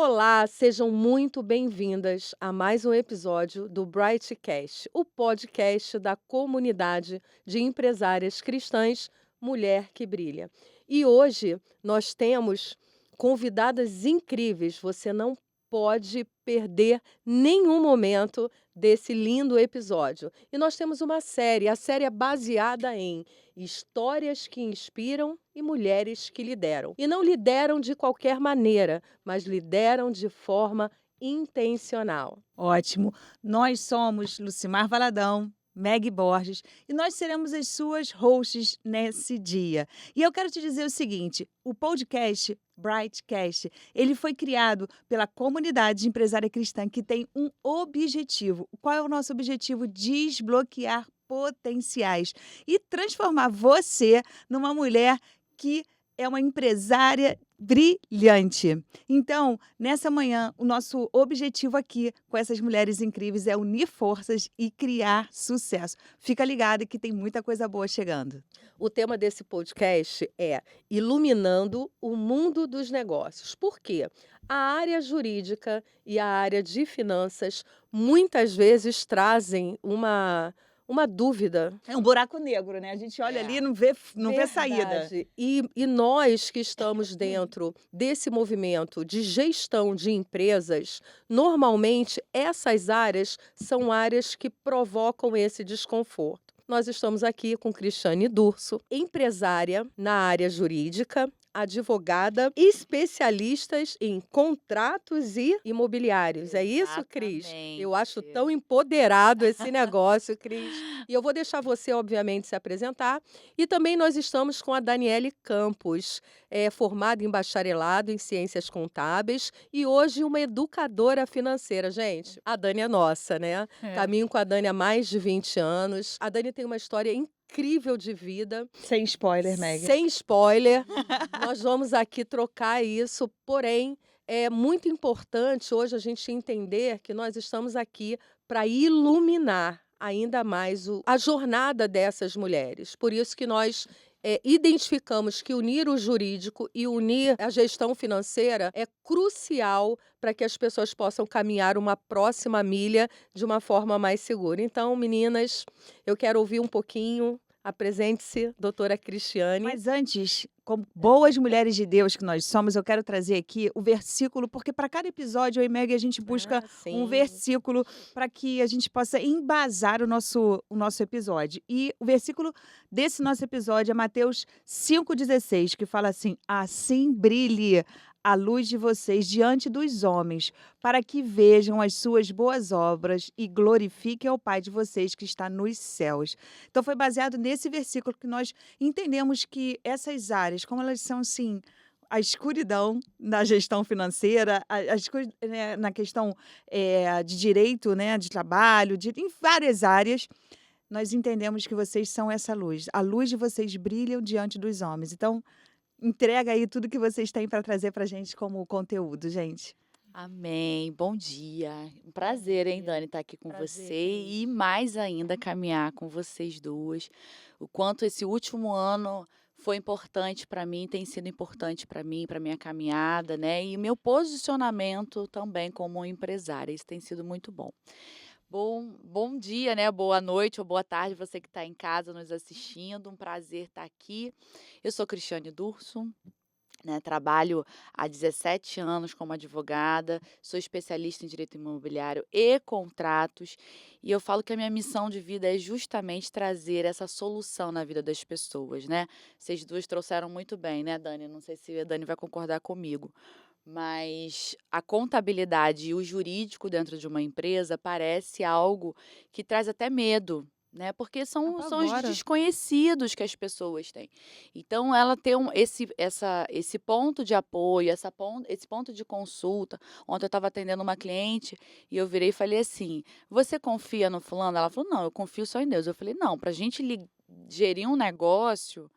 Olá, sejam muito bem-vindas a mais um episódio do Brightcast, o podcast da comunidade de empresárias cristãs Mulher que Brilha. E hoje nós temos convidadas incríveis, você não pode perder nenhum momento desse lindo episódio. E nós temos uma série, a série é baseada em histórias que inspiram e mulheres que lideram. E não lideram de qualquer maneira, mas lideram de forma intencional. Ótimo. Nós somos Lucimar Valadão, Meg Borges, e nós seremos as suas hosts nesse dia. E eu quero te dizer o seguinte, o podcast Brightcast, ele foi criado pela comunidade empresária cristã que tem um objetivo. Qual é o nosso objetivo? Desbloquear potenciais e transformar você numa mulher que é uma empresária brilhante. Então, nessa manhã, o nosso objetivo aqui com essas mulheres incríveis é unir forças e criar sucesso. Fica ligado que tem muita coisa boa chegando. O tema desse podcast é Iluminando o Mundo dos Negócios. Por quê? A área jurídica e a área de finanças muitas vezes trazem uma dúvida. É um buraco negro, né? A gente olha ali e não vê saída. Verdade. E nós que estamos dentro desse movimento de gestão de empresas, normalmente essas áreas são áreas que provocam esse desconforto. Nós estamos aqui com Cristiane Durso, empresária na área jurídica, advogada, especialistas em contratos e imobiliários. É isso, Cris? Eu acho Exatamente. tão empoderado esse negócio, Cris. E eu vou deixar você, obviamente, se apresentar. E também nós estamos com a Daniele Campos, formada em bacharelado em Ciências Contábeis e hoje uma educadora financeira. Gente, a Dani é nossa, né? É. Caminho com a Dani há mais de 20 anos. A Dani tem uma história incrível de vida. Sem spoiler, Meg. Sem spoiler, nós vamos aqui trocar isso, porém, é muito importante hoje a gente entender que nós estamos aqui para iluminar ainda mais a jornada dessas mulheres. Por isso que nós identificamos que unir o jurídico e unir a gestão financeira é crucial para que as pessoas possam caminhar uma próxima milha de uma forma mais segura. Então, meninas, eu quero ouvir um pouquinho. Apresente-se, doutora Cristiane. Mas antes, como boas mulheres de Deus que nós somos, eu quero trazer aqui o versículo, porque para cada episódio, eu e Meg, a gente busca um Sim. versículo para que a gente possa embasar o nosso episódio. E o versículo desse nosso episódio é Mateus 5,16, que fala assim: assim brilhe a luz de vocês diante dos homens, para que vejam as suas boas obras e glorifiquem ao Pai de vocês que está nos céus. Então foi baseado nesse versículo que nós entendemos que essas áreas, como elas são, assim, a escuridão na gestão financeira, né, na questão de direito, né, de trabalho, em várias áreas, nós entendemos que vocês são essa luz. A luz de vocês brilha diante dos homens. Então, entrega aí tudo que vocês têm para trazer para a gente como conteúdo, gente. Amém. Bom dia. Um prazer, hein, Dani, estar aqui com Prazer, você Cris. e mais ainda caminhar com vocês duas. O quanto esse último ano foi importante para mim, tem sido importante para mim, para minha caminhada, né? E o meu posicionamento também como empresária. Isso tem sido muito bom. Bom dia, né? Boa noite ou boa tarde, você que está em casa nos assistindo. Um prazer estar aqui. Eu sou Cristiane Durso, né, trabalho há 17 anos como advogada, sou especialista em direito imobiliário e contratos, e eu falo que a minha missão de vida é justamente trazer essa solução na vida das pessoas, né? Vocês duas trouxeram muito bem, né, Dani? Não sei se a Dani vai concordar comigo, mas a contabilidade e o jurídico dentro de uma empresa parece algo que traz até medo, né? Porque são os Apavora. desconhecidos que as pessoas têm. Então, ela ter esse ponto de apoio, esse ponto de consulta. Ontem eu estava atendendo uma cliente e eu virei e falei assim: você confia no fulano? Ela falou: não, eu confio só em Deus. Eu falei: não, para a gente gerir um negócio,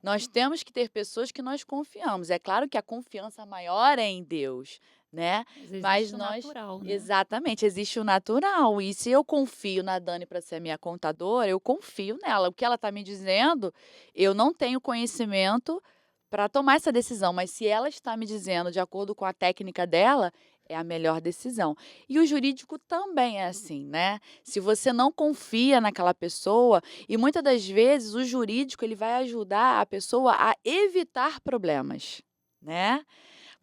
nós temos que ter pessoas que nós confiamos. É claro que a confiança maior é em Deus, né? Mas Existe o nós natural, né? exatamente, existe o natural. E se eu confio na Dani para ser a minha contadora, eu confio nela. O que ela está me dizendo, eu não tenho conhecimento para tomar essa decisão, mas se ela está me dizendo de acordo com a técnica dela, é a melhor decisão. E o jurídico também é assim, né? Se você não confia naquela pessoa, e muitas das vezes o jurídico ele vai ajudar a pessoa a evitar problemas, né?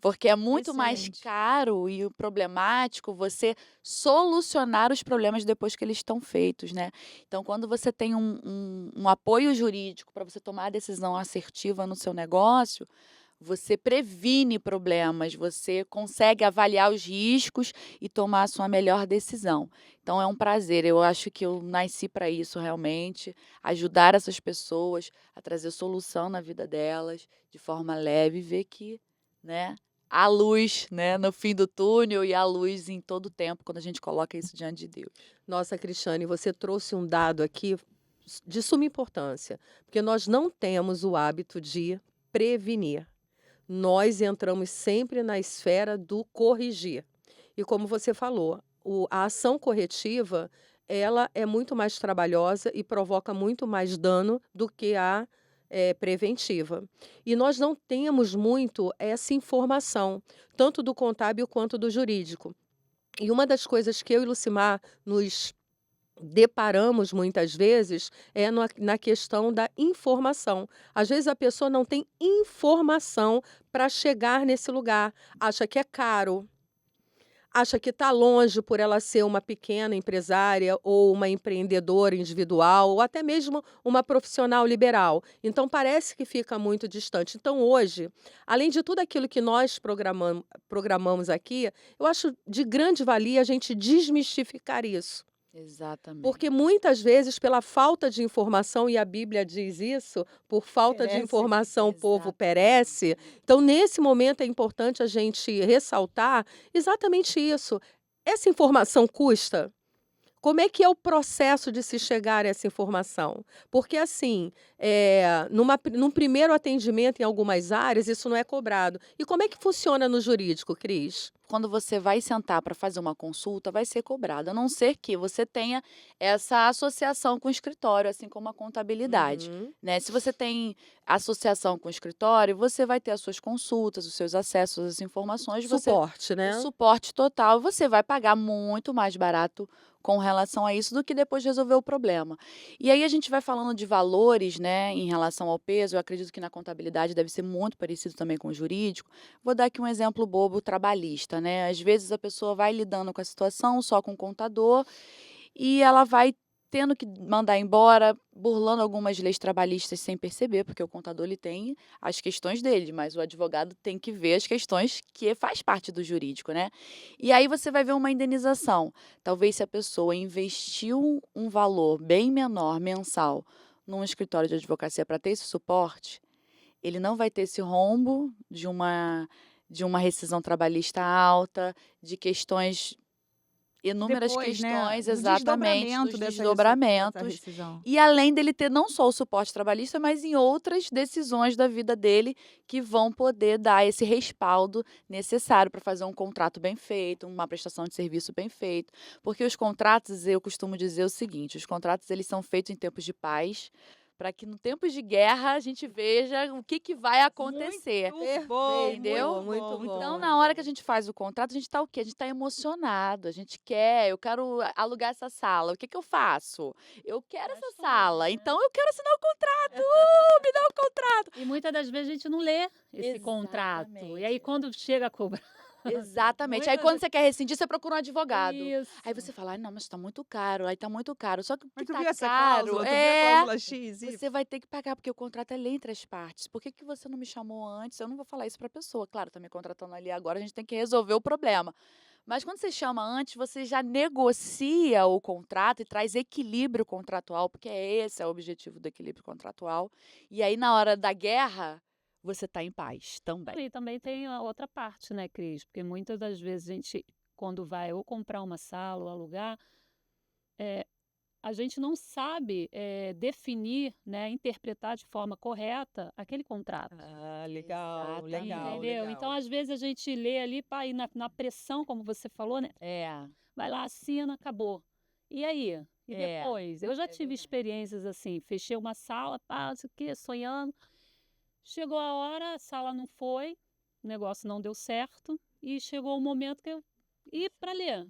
Porque é muito mais Excelente. caro e problemático você solucionar os problemas depois que eles estão feitos, né. Então quando você tem um apoio jurídico para você tomar a decisão assertiva no seu negócio, você previne problemas, você consegue avaliar os riscos e tomar a sua melhor decisão. Então é um prazer, eu acho que eu nasci para isso realmente, ajudar essas pessoas a trazer solução na vida delas de forma leve e ver que, né, há luz, né, no fim do túnel e há luz em todo o tempo quando a gente coloca isso diante de Deus. Nossa, Cristiane, você trouxe um dado aqui de suma importância, porque nós não temos o hábito de prevenir. Nós entramos sempre na esfera do corrigir. E como você falou, a ação corretiva, ela é muito mais trabalhosa e provoca muito mais dano do que a preventiva. E nós não temos muito essa informação, tanto do contábil quanto do jurídico. E uma das coisas que eu e Lucimar nos deparamos muitas vezes é na questão da informação. Às vezes a pessoa não tem informação para chegar nesse lugar, acha que é caro, acha que está longe por ela ser uma pequena empresária ou uma empreendedora individual ou até mesmo uma profissional liberal. Então parece que fica muito distante. Então hoje, além de tudo aquilo que nós programamos aqui, eu acho de grande valia a gente desmistificar isso. Porque Exatamente. muitas vezes, pela falta de informação, e a Bíblia diz isso, por falta de Perece. informação o povo Exatamente. perece. Então, nesse momento, é importante a gente ressaltar exatamente isso. Essa informação custa? Como é que é o processo de se chegar a essa informação? Porque, assim, num primeiro atendimento em algumas áreas, isso não é cobrado. E como é que funciona no jurídico, Cris? Quando você vai sentar para fazer uma consulta, vai ser cobrado, a não ser que você tenha essa associação com o escritório, assim como a contabilidade, Uhum. né. Se você tem associação com o escritório, você vai ter as suas consultas, os seus acessos às informações, Suporte, o né? suporte total, você vai pagar muito mais barato com relação a isso do que depois de resolver o problema. E aí a gente vai falando de valores, né, em relação ao peso, eu acredito que na contabilidade deve ser muito parecido também com o jurídico. Vou dar aqui um exemplo bobo trabalhista, né? Às vezes a pessoa vai lidando com a situação só com o contador e ela vai tendo que mandar embora, burlando algumas leis trabalhistas sem perceber, porque o contador ele tem as questões dele, mas o advogado tem que ver as questões que faz parte do jurídico, né? E aí você vai ver uma indenização. Talvez se a pessoa investiu um valor bem menor mensal num escritório de advocacia para ter esse suporte, ele não vai ter esse rombo de uma rescisão trabalhista alta, de questões inúmeras Depois, né, questões, do exatamente, desdobramento dos dessa desdobramentos, rescisão. e além dele ter não só o suporte trabalhista, mas em outras decisões da vida dele que vão poder dar esse respaldo necessário para fazer um contrato bem feito, uma prestação de serviço bem feito. Porque os contratos, eu costumo dizer o seguinte, os contratos eles são feitos em tempos de paz, para que no tempos de guerra a gente veja o que vai acontecer. Muito bom, Entendeu? muito Muito bom, muito bom. Então, bom. na hora que a gente faz o contrato, a gente tá o quê? A gente tá emocionado, a gente quer, eu quero alugar essa sala, o que que eu faço? Eu quero Faz essa tudo, sala, né. então eu quero assinar o contrato, me dá o contrato. E muitas das vezes a gente não lê esse contrato, e aí Exatamente. quando chega a cobrar Exatamente. Aí muitas quando das você quer rescindir, você procura um advogado. Aí isso. você fala: "Ai, não, mas tá muito caro, aí tá muito caro". Só que o que Mas tu tá viu essa caro cláusula? Tu viu a cláusula X, Y? você vai ter que pagar, porque o contrato é lei entre as partes. Por que que você não me chamou antes? Eu não vou falar isso pra pessoa. Claro, tá me contratando ali agora, a gente tem que resolver o problema. Mas quando você chama antes, você já negocia o contrato e traz equilíbrio contratual, porque esse é o objetivo do equilíbrio contratual. E aí, na hora da guerra, você tá em paz também. E também tem a outra parte, né, Cris, porque muitas das vezes a gente, quando vai ou comprar uma sala ou alugar, eh, a gente não sabe, definir, né, interpretar de forma correta aquele contrato. Ah, legal, legal, Exatamente. Entendeu? Então, legal. às vezes, a gente lê ali, pá, e na pressão, como você falou, né? É, Vai lá, assina, acabou. E aí? E é, depois? Eu já é tive verdade. experiências assim, fechei uma sala, pá, não sei o quê, sonhando. Chegou a hora, a sala não foi, o negócio não deu certo e chegou o momento que eu ir para ler.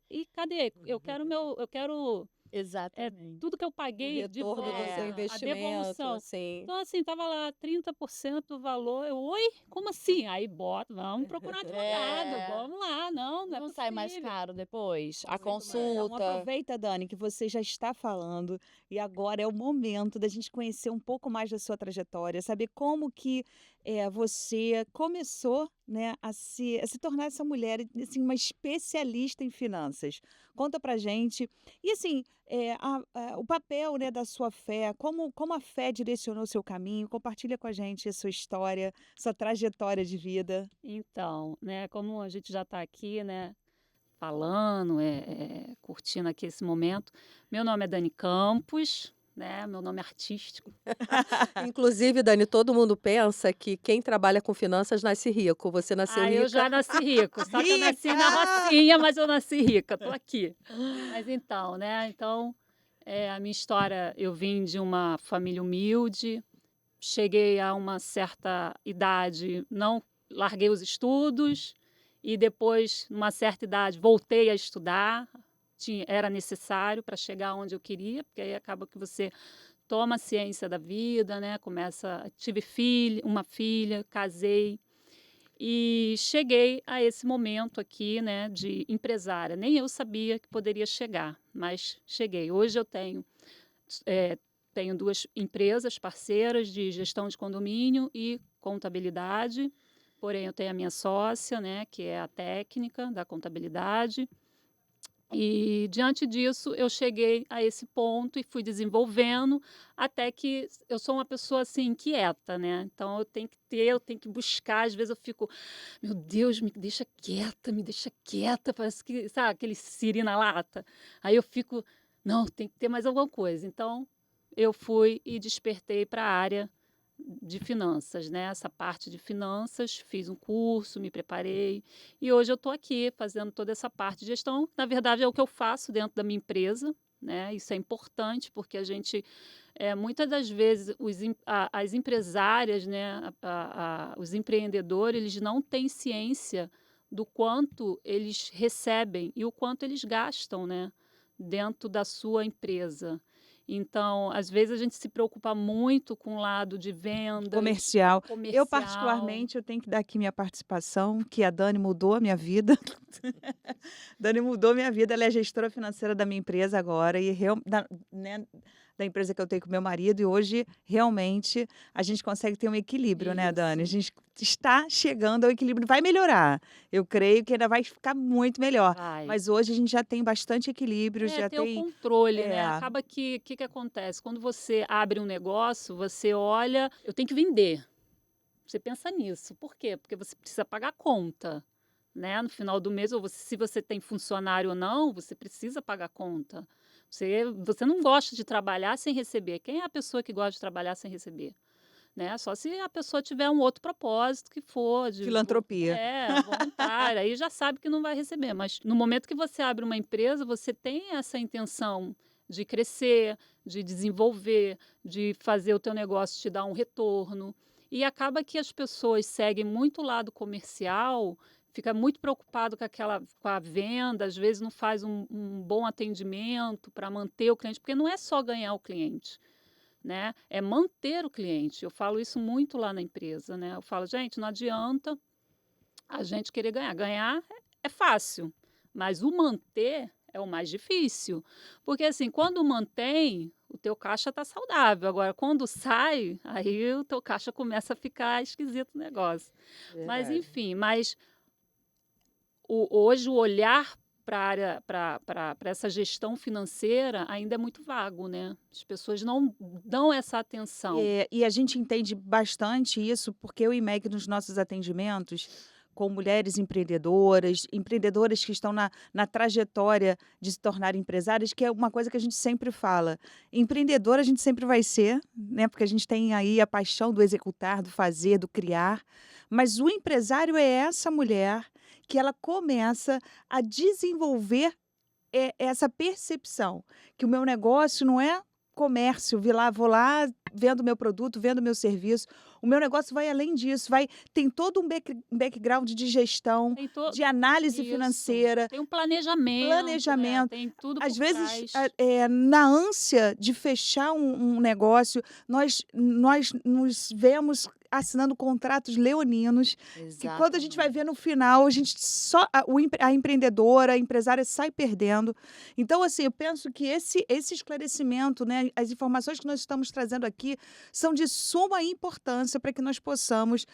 E cadê? Eu quero Exatamente. tudo que eu O paguei de retorno do seu volta, a investimento, devolução. assim. Então, assim, tava lá 30% do valor. Eu, oi? Como assim? Aí bota, vamos procurar advogado, É. vamos lá. Não é Não sai mais possível. caro depois? A Muito mais. Então, consulta. aproveita, Dani, que você já está falando e agora é o momento da gente conhecer um pouco mais da sua trajetória, saber como que você começou, né, a se tornar essa mulher, assim, uma especialista em finanças. Conta pra gente. E assim, o papel, né, da sua fé, como a fé direcionou o seu caminho, compartilha com a gente a sua história, sua trajetória de vida. Então, né, como a gente já está aqui, né, falando, curtindo aqui esse momento. Meu nome é Dani Campos, né, meu nome é artístico. Inclusive, Dani, todo mundo pensa que quem trabalha com finanças nasce rico. Você nasceu Ah, eu rica. já nasci rico, só que eu nasci na Rica! rocinha, mas eu nasci rica, tô aqui. Mas então, né, a minha história, eu vim de uma família humilde, cheguei a uma certa idade, não larguei os estudos e depois, numa certa idade, voltei a estudar. Era necessário para chegar onde eu queria, porque aí acaba que você toma ciência da vida, né? Tive uma filha, casei e cheguei a esse momento aqui, né, de empresária. Nem eu sabia que poderia chegar, mas cheguei. Hoje eu eh, tenho 2 empresas parceiras de gestão de condomínio e contabilidade, porém eu tenho a minha sócia, né, que é a técnica da contabilidade. E diante disso eu cheguei a esse ponto e fui desenvolvendo, até que eu sou uma pessoa, assim, inquieta, né, então eu tenho que buscar, às vezes eu fico: "Meu Deus, me deixa quieta", parece que sabe aquele siri na lata? Aí eu fico: "Não, tem que ter mais alguma coisa". Então eu fui e despertei para a área de finanças, né, essa parte de finanças, fiz um curso, me preparei, e hoje eu estou aqui fazendo toda essa parte de gestão. Na verdade, é o que eu faço dentro da minha empresa, né, isso é importante, porque a gente, muitas das vezes, as empresárias, né, os empreendedores, eles não têm ciência do quanto eles recebem e o quanto eles gastam, né, dentro da sua empresa. Então, às vezes a gente se preocupa muito com o lado de vendas, Comercial. Eu, comercial. particularmente, eu tenho que dar aqui minha participação, que a Dani mudou a minha vida. Dani mudou minha vida, ela é gestora financeira da minha empresa agora e né, da empresa que eu tenho com meu marido, e hoje realmente a gente consegue ter um equilíbrio, né, Dani? A Isso. gente está chegando ao equilíbrio, vai melhorar. Eu creio que ainda vai ficar muito melhor. Vai. Mas hoje a gente já tem bastante equilíbrio, já Ter o tem. controle, né? É, Acaba que que acontece? Quando você abre um negócio, você olha, eu tenho que vender. Você pensa nisso. Por quê? Porque você precisa pagar a conta, né? No final do mês, se você tem funcionário ou não, você precisa pagar a conta. Você não gosta de trabalhar sem receber. Quem é a pessoa que gosta de trabalhar sem receber? Né? Só se a pessoa tiver um outro propósito que for filantropia. voluntária, aí já sabe que não vai receber. Mas no momento que você abre uma empresa, você tem essa intenção de crescer, de desenvolver, de fazer o teu negócio te dar um retorno. E acaba que as pessoas seguem muito o lado comercial, fica muito preocupado com a venda, às vezes não faz um bom atendimento para manter o cliente, porque não é só ganhar o cliente, né? É manter o cliente. Eu falo isso muito lá na empresa, né? Eu falo, gente, não adianta a gente querer ganhar. Ganhar é fácil, mas o manter é o mais difícil. Porque assim, quando mantém, o teu caixa está saudável. Agora, quando sai, aí o teu caixa começa a ficar esquisito o negócio. Mas Verdade. enfim, hoje o olhar para essa gestão financeira ainda é muito vago, né? As pessoas não dão essa atenção. E a gente entende bastante isso, porque eu e Meg, nos nossos atendimentos, com mulheres empreendedoras, empreendedoras que estão na trajetória de se tornar empresárias, que é uma coisa que a gente sempre fala. Empreendedora a gente sempre vai ser, né? Porque a gente tem aí a paixão do executar, do fazer, do criar. Mas o empresário é essa mulher que ela começa a desenvolver essa percepção que o meu negócio não é comércio, vou lá, vendo meu produto, vendo meu serviço. O meu negócio vai além disso, tem todo um background de gestão, Tem to de análise Isso. financeira, Tem um planejamento, planejamento. tem tudo Às por vezes, trás. na ânsia de fechar um negócio, nós nos vemos assinando contratos leoninos, que quando a gente vai ver no final, a gente a empreendedora, a empresária sai perdendo. Então, assim, eu penso que esse esclarecimento, né, as informações que nós estamos trazendo aqui são de suma importância para que nós possamos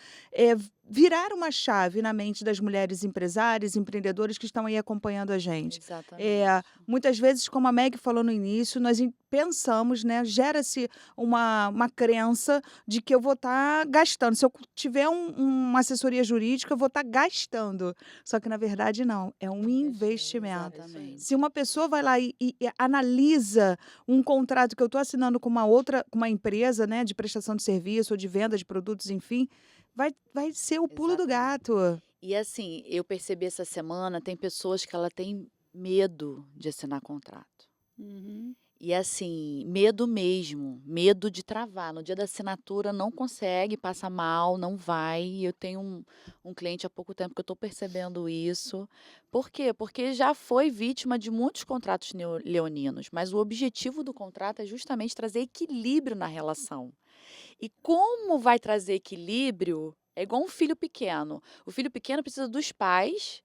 virar uma chave na mente das mulheres empresárias, empreendedoras que estão aí acompanhando a gente. Exatamente. Muitas vezes, como a Meg falou no início, nós pensamos, né, gera-se uma crença de que eu vou estar gastando. Se eu tiver uma assessoria jurídica, eu vou estar gastando. Só que, na verdade, não. É um investimento. Exatamente. Se uma pessoa vai lá e analisa um contrato que eu estou assinando com uma empresa, né, de prestação de serviço ou de venda de produtos, enfim, vai ser o pulo do gato. E assim, eu percebi essa semana, tem pessoas que ela tem medo de assinar contrato. Uhum. E assim, medo mesmo, medo de travar. No dia da assinatura não consegue, passa mal, não vai. E eu tenho um cliente há pouco tempo que eu estou percebendo isso. Por quê? Porque já foi vítima de muitos contratos leoninos, mas o objetivo do contrato é justamente trazer equilíbrio na relação. E como vai trazer equilíbrio? É igual um filho pequeno. O filho pequeno precisa dos pais.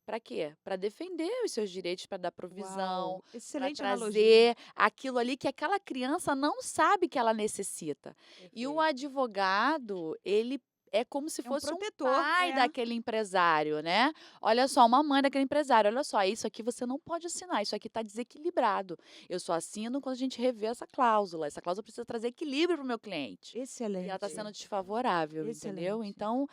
Para quê? Para defender os seus direitos, para dar provisão, Uau, para excelente analogia. trazer aquilo ali que aquela criança não sabe que ela necessita. E o Perfeito. advogado, ele é como se É um fosse um protetor, pai daquele empresário, né? Olha só, uma mãe daquele empresário. Olha só, isso aqui você não pode assinar, isso aqui está desequilibrado. Eu só assino quando a gente revê essa cláusula. Essa cláusula precisa trazer equilíbrio para o meu cliente. E Excelente. ela está sendo desfavorável, entendeu? Excelente. Então, o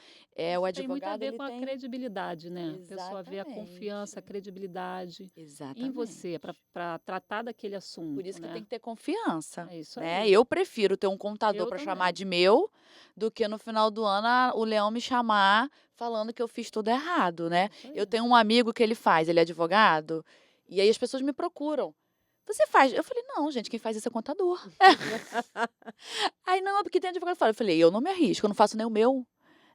Isso tem muito a advogado, ver ele com a tem... credibilidade, né? A pessoa vê a confiança, a Exatamente. credibilidade em Exatamente. você para tratar daquele assunto, Por isso que né? tem que ter confiança, É isso né? aí. Eu prefiro ter um contador Eu para também. chamar de meu do que no final do ano o leão me chamar falando que eu fiz tudo errado, né? Isso aí. Eu tenho um amigo que ele é advogado, e aí as pessoas me procuram. Você faz? Eu falei, não, gente, quem faz isso é contador. Aí, não, porque tem advogado que fala. Eu falei, eu não me arrisco, eu não faço nem o meu.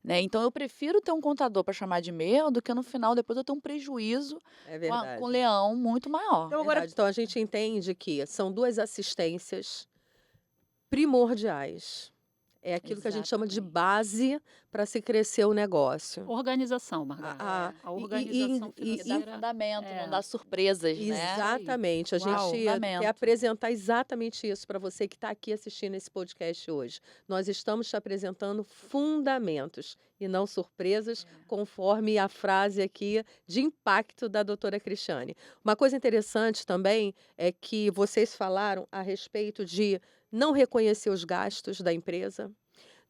Né? Então, eu prefiro ter um contador para chamar de meu do que no final, depois eu ter um prejuízo É com o verdade. leão muito maior. Então, agora, Verdade. Então a gente entende que são duas assistências primordiais. É aquilo que a gente chama de Exatamente. base para se crescer o negócio. Organização, Margarida. A- A e- organização Porque dá financeira. fundamento, é. não dá surpresas, né? Exatamente. A Uau. gente Fundamento. quer apresentar exatamente isso para você que está aqui assistindo esse podcast hoje. Nós estamos te apresentando fundamentos e não surpresas, conforme a frase aqui de impacto da doutora Cristiane. Uma coisa interessante também é que vocês falaram a respeito de não reconhecer os gastos da empresa,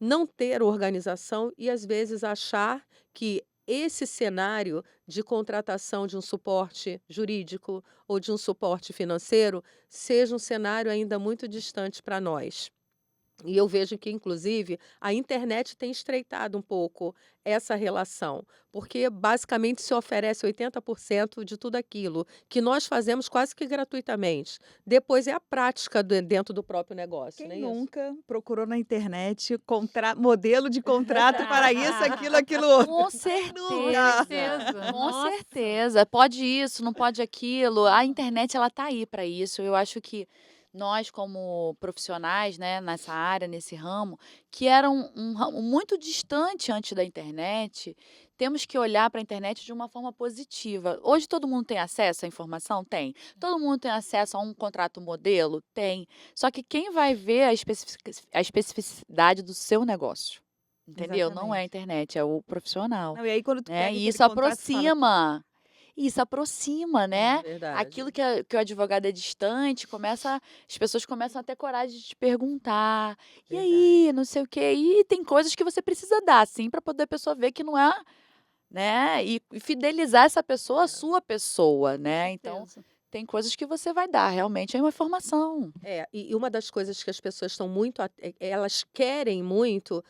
não ter organização e, às vezes, achar que esse cenário de contratação de um suporte jurídico ou de um suporte financeiro seja um cenário ainda muito distante para nós. E eu vejo que, inclusive, a internet tem estreitado um pouco essa relação, porque basicamente se oferece 80% de tudo aquilo que nós fazemos quase que gratuitamente. Depois é a prática dentro do próprio negócio, quem não é isso? nunca procurou na internet modelo de contrato para isso, aquilo outro? Com nunca? certeza. Com Nossa. certeza. Pode isso, não pode aquilo. A internet, ela tá aí para isso. Eu acho que nós, como profissionais, né, nessa área, nesse ramo, que era um ramo muito distante antes da internet, temos que olhar para a internet de uma forma positiva. Hoje todo mundo tem acesso à informação? Tem. Todo mundo tem acesso a um contrato modelo? Tem. Só que quem vai ver a especificidade do seu negócio? Entendeu? Não é a Exatamente. internet, é o profissional. Não, e aí, quando tu Né? pega E aquele isso contrato, tu fala, aproxima. Isso aproxima, né? Verdade. Aquilo que o advogado é distante, as pessoas começam a ter coragem de te perguntar. E aí, não sei o quê. E tem coisas que você precisa dar, sim, para poder a pessoa ver que não é, né? E fidelizar essa pessoa, a sua pessoa, né? Então, Certeza. tem coisas que você vai dar, realmente é uma informação. E uma das coisas que as pessoas estão muito, elas querem muito,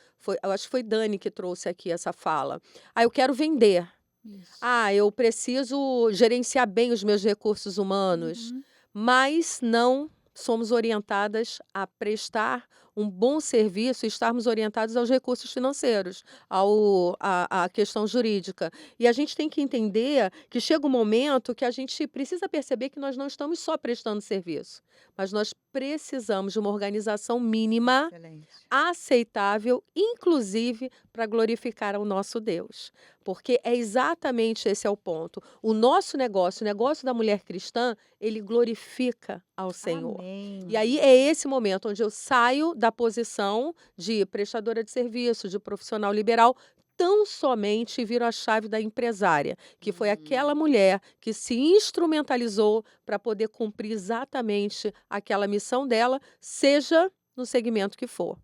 eu acho que foi Dani que trouxe aqui essa fala. Eu quero vender. Isso. Eu preciso gerenciar bem os meus recursos humanos, Uhum. mas não somos orientadas a prestar um bom serviço e estarmos orientados aos recursos financeiros, à questão jurídica. E a gente tem que entender que chega um momento que a gente precisa perceber que nós não estamos só prestando serviço, mas nós precisamos de uma organização mínima Excelente. aceitável, inclusive para glorificar ao nosso Deus. Porque é exatamente esse é o ponto. O nosso negócio, o negócio da mulher cristã, ele glorifica ao Senhor. E Amém. aí é esse momento onde eu saio da posição de prestadora de serviço, de profissional liberal, tão somente viro a chave da empresária, que foi aquela mulher que se instrumentalizou para poder cumprir exatamente aquela missão dela, seja no segmento que for.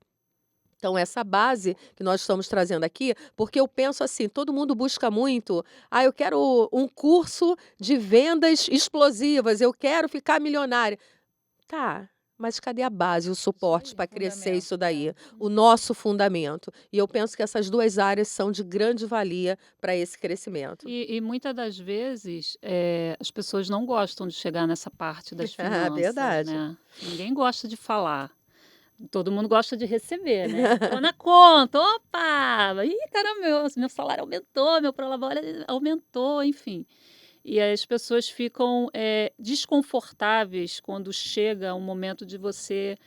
Então, essa base que nós estamos trazendo aqui, porque eu penso assim, todo mundo busca muito, eu quero um curso de vendas explosivas, eu quero ficar milionária. Tá, mas cadê a base, o suporte aí, para crescer fundamento, isso daí? O nosso fundamento. E eu penso que essas duas áreas são de grande valia para esse crescimento. E muitas das vezes, as pessoas não gostam de chegar nessa parte das finanças, Verdade. né. Ninguém gosta de falar. Todo mundo gosta de receber, né. Entrou na conta, opa! Ih, caramba, meu salário aumentou, meu prolabore aumentou, enfim. E as pessoas ficam, desconfortáveis quando chega um momento de você,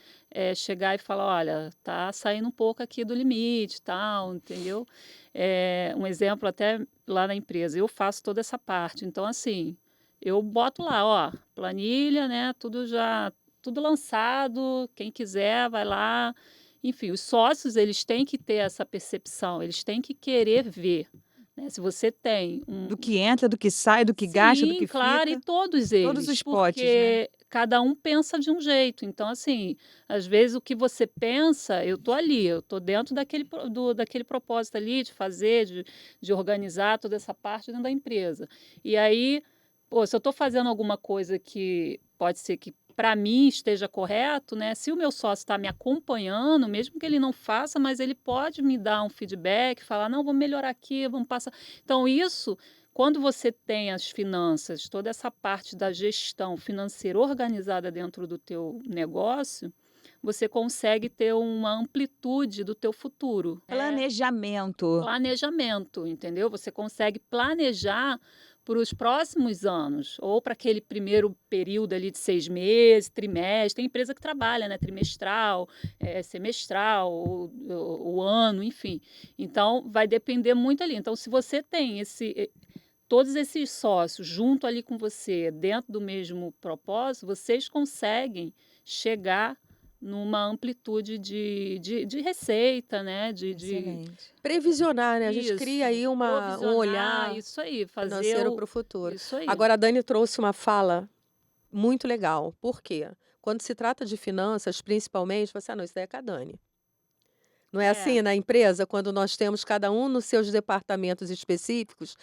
chegar e falar: "Olha, tá saindo um pouco aqui do limite, tal", entendeu. Um exemplo até lá na empresa, eu faço toda essa parte, então assim, eu boto lá, ó, planilha, né, tudo lançado, quem quiser vai lá. Enfim, os sócios eles têm que ter essa percepção, eles têm que querer ver, né, se você tem Do que entra, do que sai, do que gasta, do Sim, que claro, e fica. todos Todos eles, os potes, né? porque cada um pensa de um jeito. Então, assim, às vezes o que você pensa, eu tô ali, eu tô dentro daquele propósito ali de fazer, de organizar toda essa parte dentro da empresa. E aí, pô, se eu tô fazendo alguma coisa que pode ser que para mim esteja correto, né? Se o meu sócio está me acompanhando, mesmo que ele não faça, mas ele pode me dar um feedback, falar, não, vamos melhorar aqui, vamos passar. Então, isso quando você tem as finanças, toda essa parte da gestão financeira organizada dentro do teu negócio, você consegue ter uma amplitude do teu futuro. Planejamento. Planejamento, entendeu? Você consegue planejar para os próximos anos, ou para aquele primeiro período ali de 6 meses, trimestre. Tem empresa que trabalha, né? Trimestral, semestral, o ano, enfim. Então, vai depender muito ali. Então, se você tem todos esses sócios junto ali com você, dentro do mesmo propósito, vocês conseguem chegar numa amplitude de receita, né? Excelente. Previsionar, né? A gente cria aí um provisionar, olhar isso aí, fazer financeiro para o futuro. isso aí. Agora, a Dani trouxe uma fala muito legal. Por quê? Quando se trata de finanças, principalmente, você, não, isso daí é com a Dani. Não é assim na empresa, quando nós temos cada um nos seus departamentos específicos?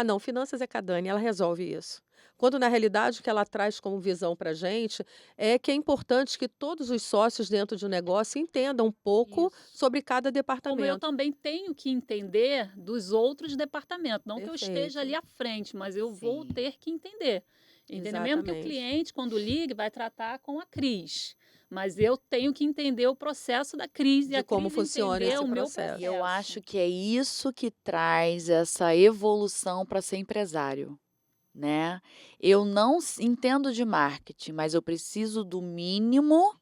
Não, finanças é com a Dani, ela resolve isso. Quando, na realidade, o que ela traz como visão para a gente é que é importante que todos os sócios dentro de um negócio entendam um pouco Isso. sobre cada Como eu departamento. também tenho que entender dos outros departamentos, não que eu Perfeito. esteja ali à frente, mas eu vou Sim. ter que entender. Entendeu? Mesmo que o Exatamente. cliente, quando ligue, vai tratar com a Cris. Mas eu tenho que entender o processo da Cris e De a como Cris funciona entender esse o meu processo. E eu processo. acho que é isso que traz essa evolução para ser empresário, né? Eu não entendo de marketing, mas eu preciso do mínimo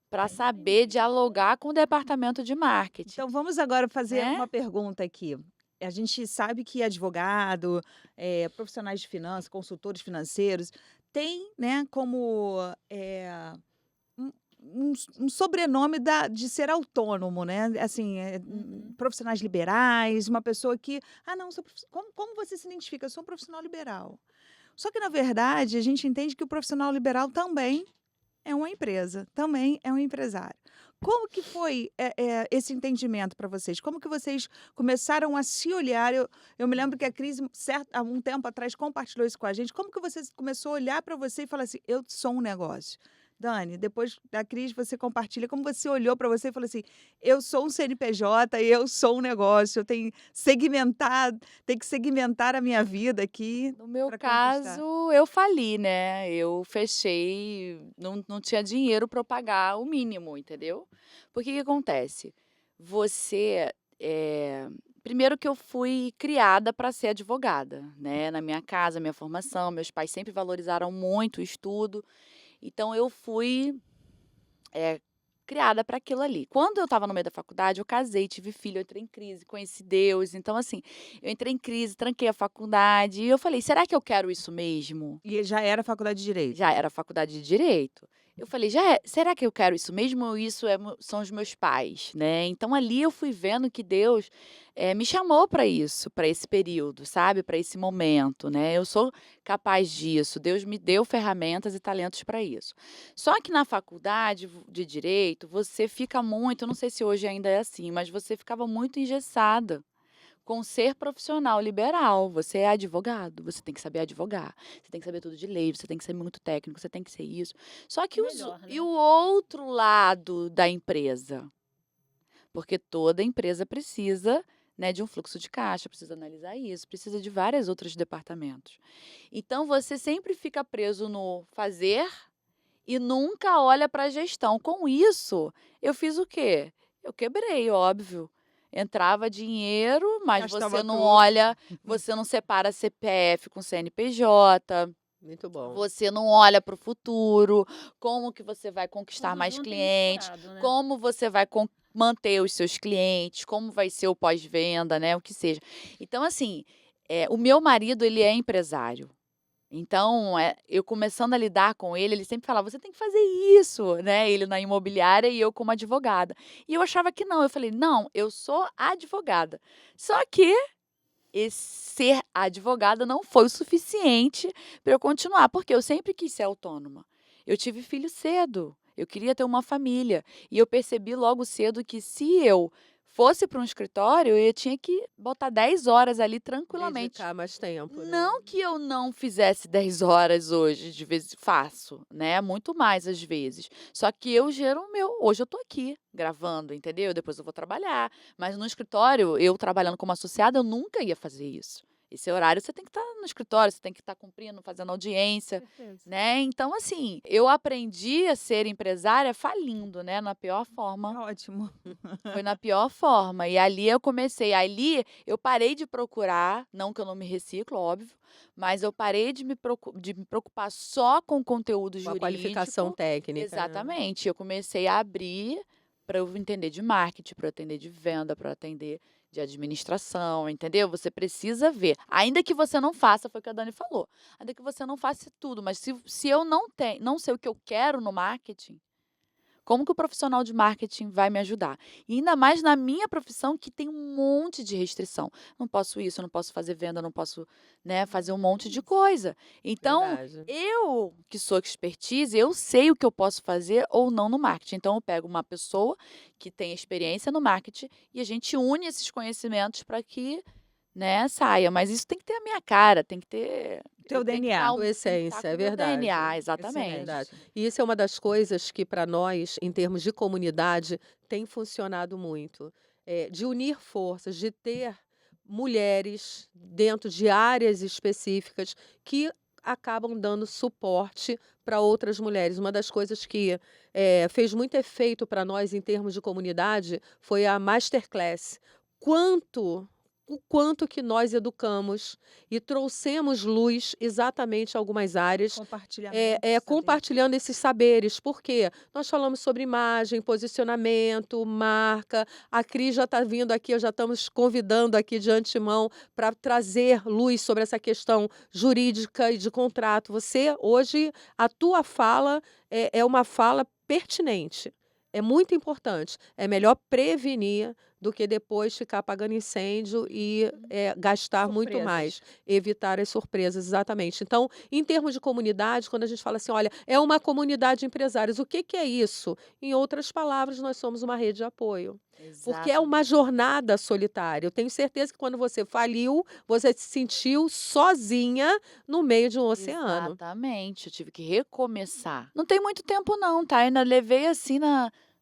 para saber dialogar com o departamento de marketing, Então vamos agora fazer né? uma pergunta aqui. A gente sabe que advogado, profissionais de finanças, consultores financeiros, tem, né, como um, um sobrenome de ser autônomo, né? Assim, profissionais liberais, uma pessoa que, não, como você se identifica? Eu sou um profissional liberal. Só que, na verdade, a gente entende que o profissional liberal também é uma empresa, também é um empresário. Como que foi esse entendimento para vocês? Como que vocês começaram a se olhar? Eu me lembro que a Cris, há um tempo atrás, compartilhou isso com a gente. Como que você começou a olhar para você e falar assim, eu sou um negócio? Dani, depois da Cris, você compartilha como você olhou para você e falou assim: eu sou um CNPJ, eu sou um negócio, tenho que segmentar a minha vida aqui No meu para conquistar. caso, eu fali, né? Eu fechei, não tinha dinheiro para eu pagar o mínimo, entendeu? Porque que acontece? Você, primeiro que eu fui criada para ser advogada, né? Na minha casa, minha formação, meus pais sempre valorizaram muito o estudo, então eu fui eh, criada para aquilo ali. Quando eu estava no meio da faculdade, eu casei, tive filho, eu entrei em crise, conheci Deus. Então, assim, eu entrei em crise, tranquei a faculdade e eu falei: será que eu quero isso mesmo? E já era faculdade de Já Direito? era faculdade de direito. Eu falei: será que eu quero isso mesmo ou isso são os meus pais, né? Então ali eu fui vendo que Deus me chamou para isso, para esse período, sabe? Para esse momento, né? Eu sou capaz disso. Deus me deu ferramentas e talentos para isso. Só que na faculdade de direito, você fica muito, eu não sei se hoje ainda é assim, mas você ficava muito engessada com ser profissional liberal. Você é advogado, você tem que saber advogar, você tem que saber tudo de lei, você tem que ser muito técnico, você tem que ser isso. Só que Melhor, e né? o outro lado da empresa? Porque toda empresa precisa, né, de um fluxo de caixa, precisa analisar isso, precisa de vários outros departamentos. Então você sempre fica preso no fazer e nunca olha para a gestão. Com isso, eu fiz o quê? Eu quebrei, óbvio. Entrava dinheiro, mas Gastava você não tudo. olha, você não separa CPF com CNPJ, Muito bom. você não olha para o futuro, como que você vai conquistar Tudo mais junto e clientes, misturado, né? como você vai manter os seus clientes, como vai ser o pós-venda, né, o que seja. Então, assim, o meu marido, ele é empresário. Então, eu começando a lidar com ele sempre falava: "Você tem que fazer isso", né, ele na imobiliária e eu como advogada. E eu achava que não, eu falei: "Não, eu sou advogada". Só que ser advogada não foi o suficiente para eu continuar, porque eu sempre quis ser autônoma. Eu tive filho cedo, eu queria ter uma família, e eu percebi logo cedo que se eu fosse para um escritório, eu tinha que botar 10 horas ali tranquilamente. Dedicar mais tempo, né? Não que eu não fizesse 10 horas hoje, de vez faço, né, muito mais às vezes. Só que eu gero o meu hoje eu tô aqui gravando, entendeu? Depois eu vou trabalhar, mas no escritório, eu trabalhando como associada, eu nunca ia fazer isso. Esse horário você tem que estar no escritório, você tem que estar cumprindo, fazendo audiência, Certeza. né. Então assim, eu aprendi a ser empresária falindo, né, na pior É forma. ótimo. Foi na pior forma. E ali eu parei de procurar, não que eu não me reciclo, óbvio, mas eu parei de me preocupar só com conteúdo Com a qualificação jurídico. técnica, né? Exatamente. Eu comecei a abrir para eu entender de marketing, para eu atender de venda, para eu atender de administração, entendeu? Você precisa ver. Ainda que você não faça, foi o que a Dani falou. Ainda que você não faça tudo, mas se eu não sei o que eu quero no marketing, como que o profissional de marketing vai me ajudar? E ainda mais na minha profissão que tem um monte de restrição. Não posso isso, não posso fazer venda, não posso, né, fazer um monte de coisa. Então, Verdade. eu que sou expertise, eu sei o que eu posso fazer ou não no marketing. Então, eu pego uma pessoa que tem experiência no marketing e a gente une esses conhecimentos para que, né, saia. Mas isso tem que ter a minha cara, tem que ter. Teu Eu tenho que DNA. estar Sua tem que estar essência, com é o meu verdade. DNA, Verdade. exatamente. Excelente. E isso é uma das coisas que, para nós, em termos de comunidade, tem funcionado muito. De unir forças, de ter mulheres dentro de áreas específicas que acabam dando suporte para outras mulheres. Uma das coisas que fez muito efeito para nós em termos de comunidade foi a Masterclass. O quanto que nós educamos e trouxemos luz exatamente a algumas áreas Compartilhamento, saber. compartilhando esses saberes, porque nós falamos sobre imagem, posicionamento, marca. A Cris já está vindo aqui, já estamos convidando aqui de antemão para trazer luz sobre essa questão jurídica e de contrato. Você, hoje, a tua fala é uma fala pertinente. É muito importante. É melhor prevenir do que depois ficar apagando incêndio e gastar muito Surpresas. mais, evitar as surpresas, exatamente. Então, em termos de comunidade, quando a gente fala assim, olha, é uma comunidade de empresários, o que que é isso? Em outras palavras, nós somos uma rede de apoio. Porque é uma Exatamente. jornada solitária. Eu tenho certeza que quando você faliu, você se sentiu sozinha no meio de um oceano. Exatamente, eu tive que recomeçar. Não tem muito tempo não, tá? Ainda levei assim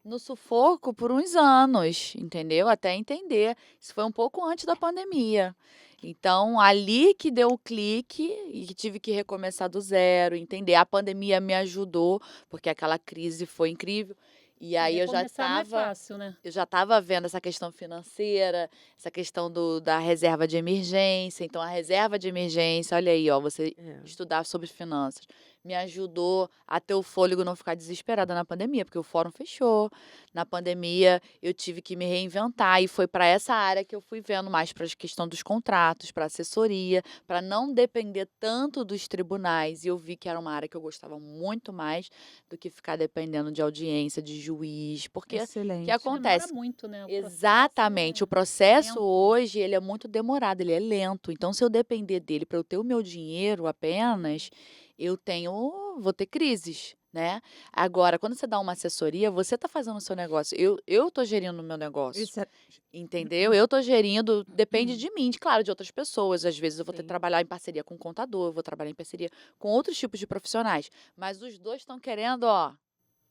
no sufoco por uns anos, entendeu? Até entender. Isso foi um pouco antes da pandemia. Então, ali que deu o clique e que tive que recomeçar do zero, entender. A pandemia me ajudou, porque aquela crise foi incrível. E aí eu já Recomeçar não é estava fácil, né? eu já estava vendo essa questão financeira, essa questão da reserva de emergência. Então, a reserva de emergência, olha aí, ó, você É. estudar sobre finanças, me ajudou a ter o fôlego, não ficar desesperada na pandemia, porque o fórum fechou. Na pandemia, eu tive que me reinventar e foi para essa área que eu fui vendo mais para a questão dos contratos, para assessoria, para não depender tanto dos tribunais. E eu vi que era uma área que eu gostava muito mais do que ficar dependendo de audiência, de juiz, porque o que Excelente. Demora acontece? muito, né? O processo Exatamente, o é processo lento. hoje ele é muito demorado, ele é lento. Então, se eu depender dele para eu ter o meu dinheiro apenas, vou ter crises, né? Agora, quando você dá uma assessoria, você está fazendo o seu negócio. Eu tô gerindo o meu negócio, Isso é entendeu? Eu tô gerindo, depende de mim, claro, de outras pessoas. Às vezes eu vou ter que Sim. trabalhar em parceria com o contador, eu vou trabalhar em parceria com outros tipos de profissionais. Mas os dois estão querendo, ó,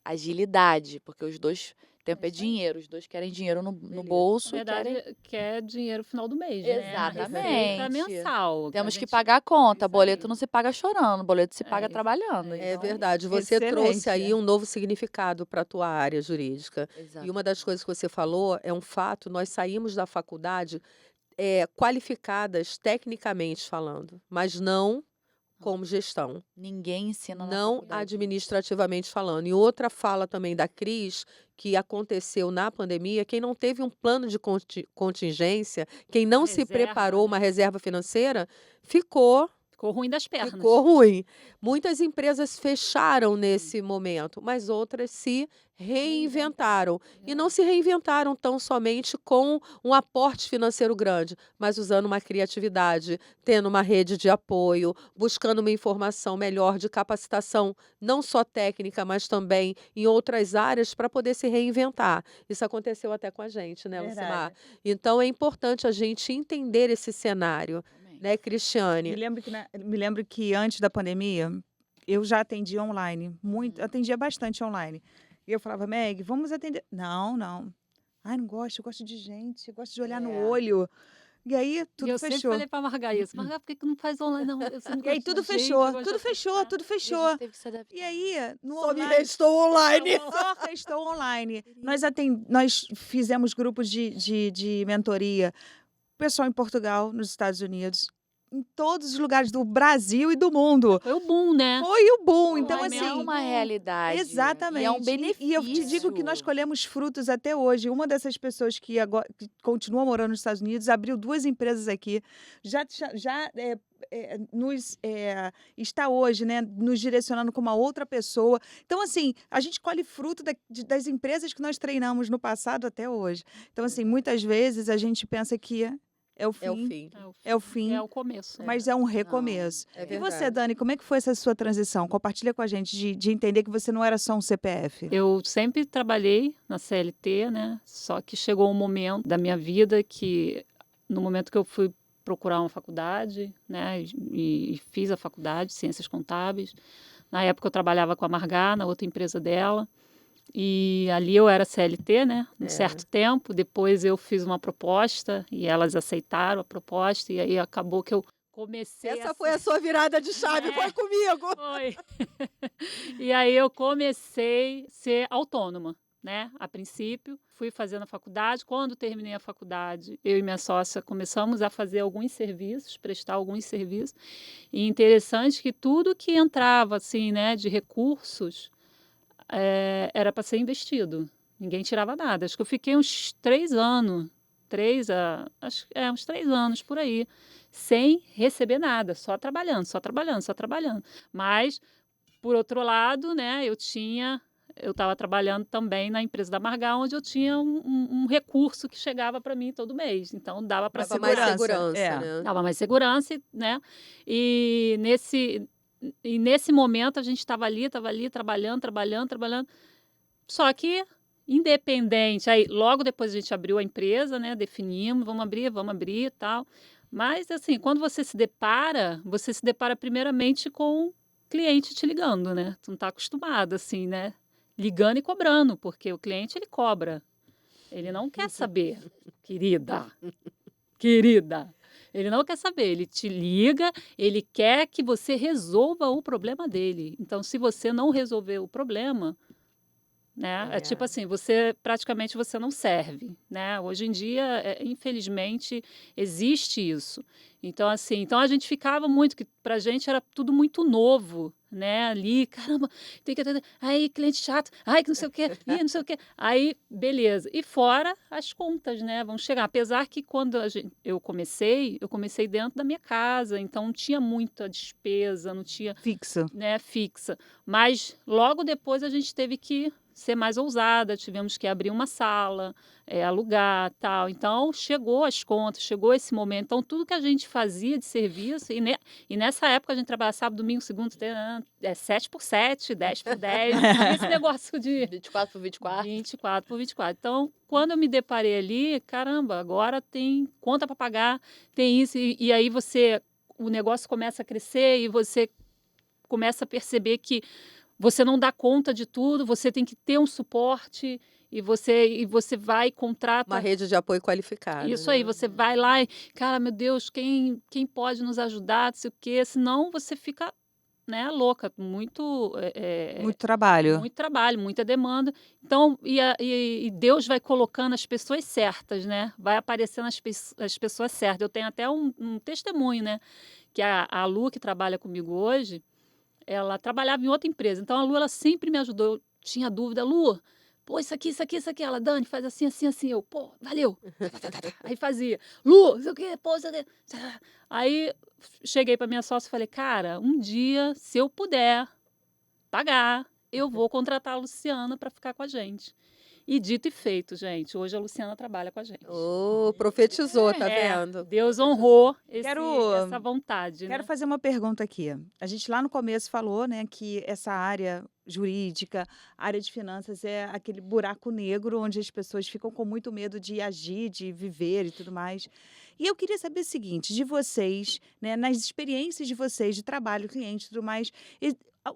agilidade, porque os dois tempo É é isso aí. dinheiro, os dois querem dinheiro no Beleza. bolso Na e querem. verdade, quer dinheiro no final do mês, né? A receita Exatamente. mensal. A Temos que gente. pagar a conta. Isso Boleto aí. não se paga chorando, boleto se paga É isso. trabalhando. É Então, verdade, você trouxe aí excelente. um novo significado para a tua área jurídica. E uma das exatamente. coisas que você falou é um fato, nós saímos da faculdade qualificadas tecnicamente falando, mas não como gestão, Ninguém ensina na não faculdade isso. administrativamente falando. E outra fala também da Cris, que aconteceu na pandemia, quem não teve um plano de contingência, quem não se Reserva, preparou uma né? reserva financeira, ficou Ficou ruim das ficou pernas. ruim. Muitas empresas fecharam nesse momento, mas outras se reinventaram. E não se reinventaram tão somente com um aporte financeiro grande, mas usando uma criatividade, tendo uma rede de apoio, buscando uma informação melhor de capacitação, não só técnica, mas também em outras áreas para poder se reinventar. Isso aconteceu até com a gente, né, Lucimar? Verdade. Então é importante a gente entender esse cenário, Também. né, Cristiane? Me lembro que antes da pandemia, eu já atendia online, atendia bastante online. E eu falava, Meg, vamos atender. Não, não. Ai, não gosto, eu gosto de gente, eu gosto de olhar no É. olho. E aí E tudo eu sempre fechou. falei pra Margar isso. Margar, por que que não faz online? Não, eu sempre E aí gosto tudo de gente, eu fechou, gosto tudo de fechou, apresentar. tudo E a fechou. gente teve que se adaptar. E aí, no Só me online, restou online. só restou online. Nós fizemos grupos de mentoria. Pessoal em Portugal, nos Estados Unidos, em todos os lugares do Brasil e do mundo. Foi o boom, né? Foi o boom. Foi um Então, Mas momento é assim, uma realidade. exatamente. E é um E benefício. eu te digo que nós colhemos frutos até hoje. Uma dessas pessoas que agora que continua morando nos Estados Unidos abriu 2 empresas aqui. Está hoje, né, nos direcionando com uma outra pessoa. Então, assim, a gente colhe fruto das empresas que nós treinamos no passado até hoje. Então, assim, muitas vezes a gente pensa que é o É o fim, fim. é o fim, É o começo. mas é um recomeço. É E você, verdade. Dani, como é que foi essa sua transição? Compartilha com a gente de entender que você não era só um CPF. Eu sempre trabalhei na CLT, né? Só que chegou um momento da minha vida que, no momento que eu fui procurar uma faculdade, né? E fiz a faculdade, Ciências Contábeis. Na época eu trabalhava com a Margar, na outra empresa dela. E ali eu era CLT, né? Um certo tempo. Depois eu fiz uma proposta e elas aceitaram a proposta. E aí acabou que eu comecei Essa foi a sua virada de chave, É. foi comigo. Foi. E aí eu comecei a ser autônoma, né? A princípio, fui fazendo a faculdade. Quando terminei a faculdade, eu e minha sócia começamos a fazer alguns serviços, prestar alguns serviços. E interessante que tudo que entrava, assim, né, de recursos, era para ser investido. Ninguém tirava nada. Acho que eu fiquei uns 3 anos, uns 3 anos por aí, sem receber nada, só trabalhando, só trabalhando, só trabalhando. Mas, por outro lado, né, eu tinha eu estava trabalhando também na empresa da Margal, onde eu tinha um recurso que chegava para mim todo mês. Então, dava para Dava mais segurança, segurança, né? dava mais segurança, né? E nesse momento a gente estava ali, trabalhando. Só que independente, aí logo depois a gente abriu a empresa, né? Definimos, vamos abrir e tal. Mas assim, quando você se depara primeiramente com o cliente te ligando, né? Tu não está acostumado assim, né? Ligando e cobrando, porque o cliente ele cobra. Ele não quer saber, querida. Ele não quer saber, ele te liga, ele quer que você resolva o problema dele. Então, se você não resolver o problema, né, é tipo assim, praticamente você não serve, né? Hoje em dia, infelizmente, existe isso. Então, assim, então a gente ficava muito, que pra gente era tudo muito novo, né? Ali, caramba, tem que atender. Aí, cliente chato, ai, que não sei o quê, não sei o quê. Aí, beleza. E fora as contas, né? Vão chegar. Apesar que quando eu comecei dentro da minha casa, então não tinha muita despesa, não tinha, Fixa. né, fixa. Mas logo depois a gente teve que ser mais ousada, tivemos que abrir uma sala, alugar, tal. Então, chegou as contas, chegou esse momento. Então, tudo que a gente fazia de serviço, e nessa época a gente trabalhava sábado, domingo, segundo, 7 por 7, 10 por 10, esse negócio de 24 por 24. 24 por 24. Então, quando eu me deparei ali, caramba, agora tem conta para pagar, tem isso, e aí o negócio começa a crescer e você começa a perceber que você não dá conta de tudo, você tem que ter um suporte e você vai e Uma contrata. rede de apoio qualificada, Isso aí, né? você vai lá e, cara, meu Deus, quem pode nos ajudar, não sei o quê, senão você fica, né, louca, Muito trabalho. muito trabalho, muita demanda. Então, e Deus vai colocando as pessoas certas, né? Vai aparecendo as pessoas certas. Eu tenho até um testemunho, né? Que a Lu, que trabalha comigo hoje, ela trabalhava em outra empresa. Então, a Lu, ela sempre me ajudou. Eu tinha dúvida, Lu, pô, isso aqui. Ela, Dani, faz assim, assim, assim. Eu, pô, valeu. Aí fazia, Lu, isso aqui, pô, isso aqui. Aí, cheguei para minha sócia e falei, cara, um dia, se eu puder pagar, eu vou contratar a Luciana para ficar com a gente. E dito e feito, gente. Hoje a Luciana trabalha com a gente. Oh, profetizou, tá vendo? Deus honrou Quero- essa vontade, Quero né? fazer uma pergunta aqui. A gente lá no começo falou, né, que essa área jurídica, área de finanças é aquele buraco negro onde as pessoas ficam com muito medo de agir, de viver e tudo mais. E eu queria saber o seguinte, de vocês, né, nas experiências de vocês de trabalho, cliente e tudo mais,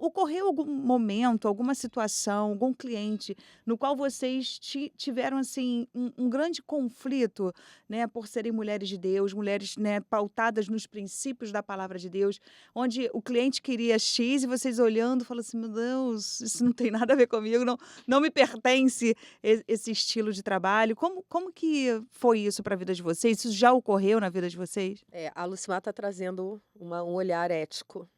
ocorreu algum momento, alguma situação, algum cliente no qual vocês tiveram assim um grande conflito, né, por serem mulheres de Deus, mulheres, né, pautadas nos princípios da palavra de Deus, onde o cliente queria X e vocês olhando falam assim, meu Deus, isso não tem nada a ver comigo, não me pertence esse estilo de trabalho. Como que foi isso para a vida de vocês? Isso já ocorreu na vida de vocês? A Lucimar está trazendo um olhar ético.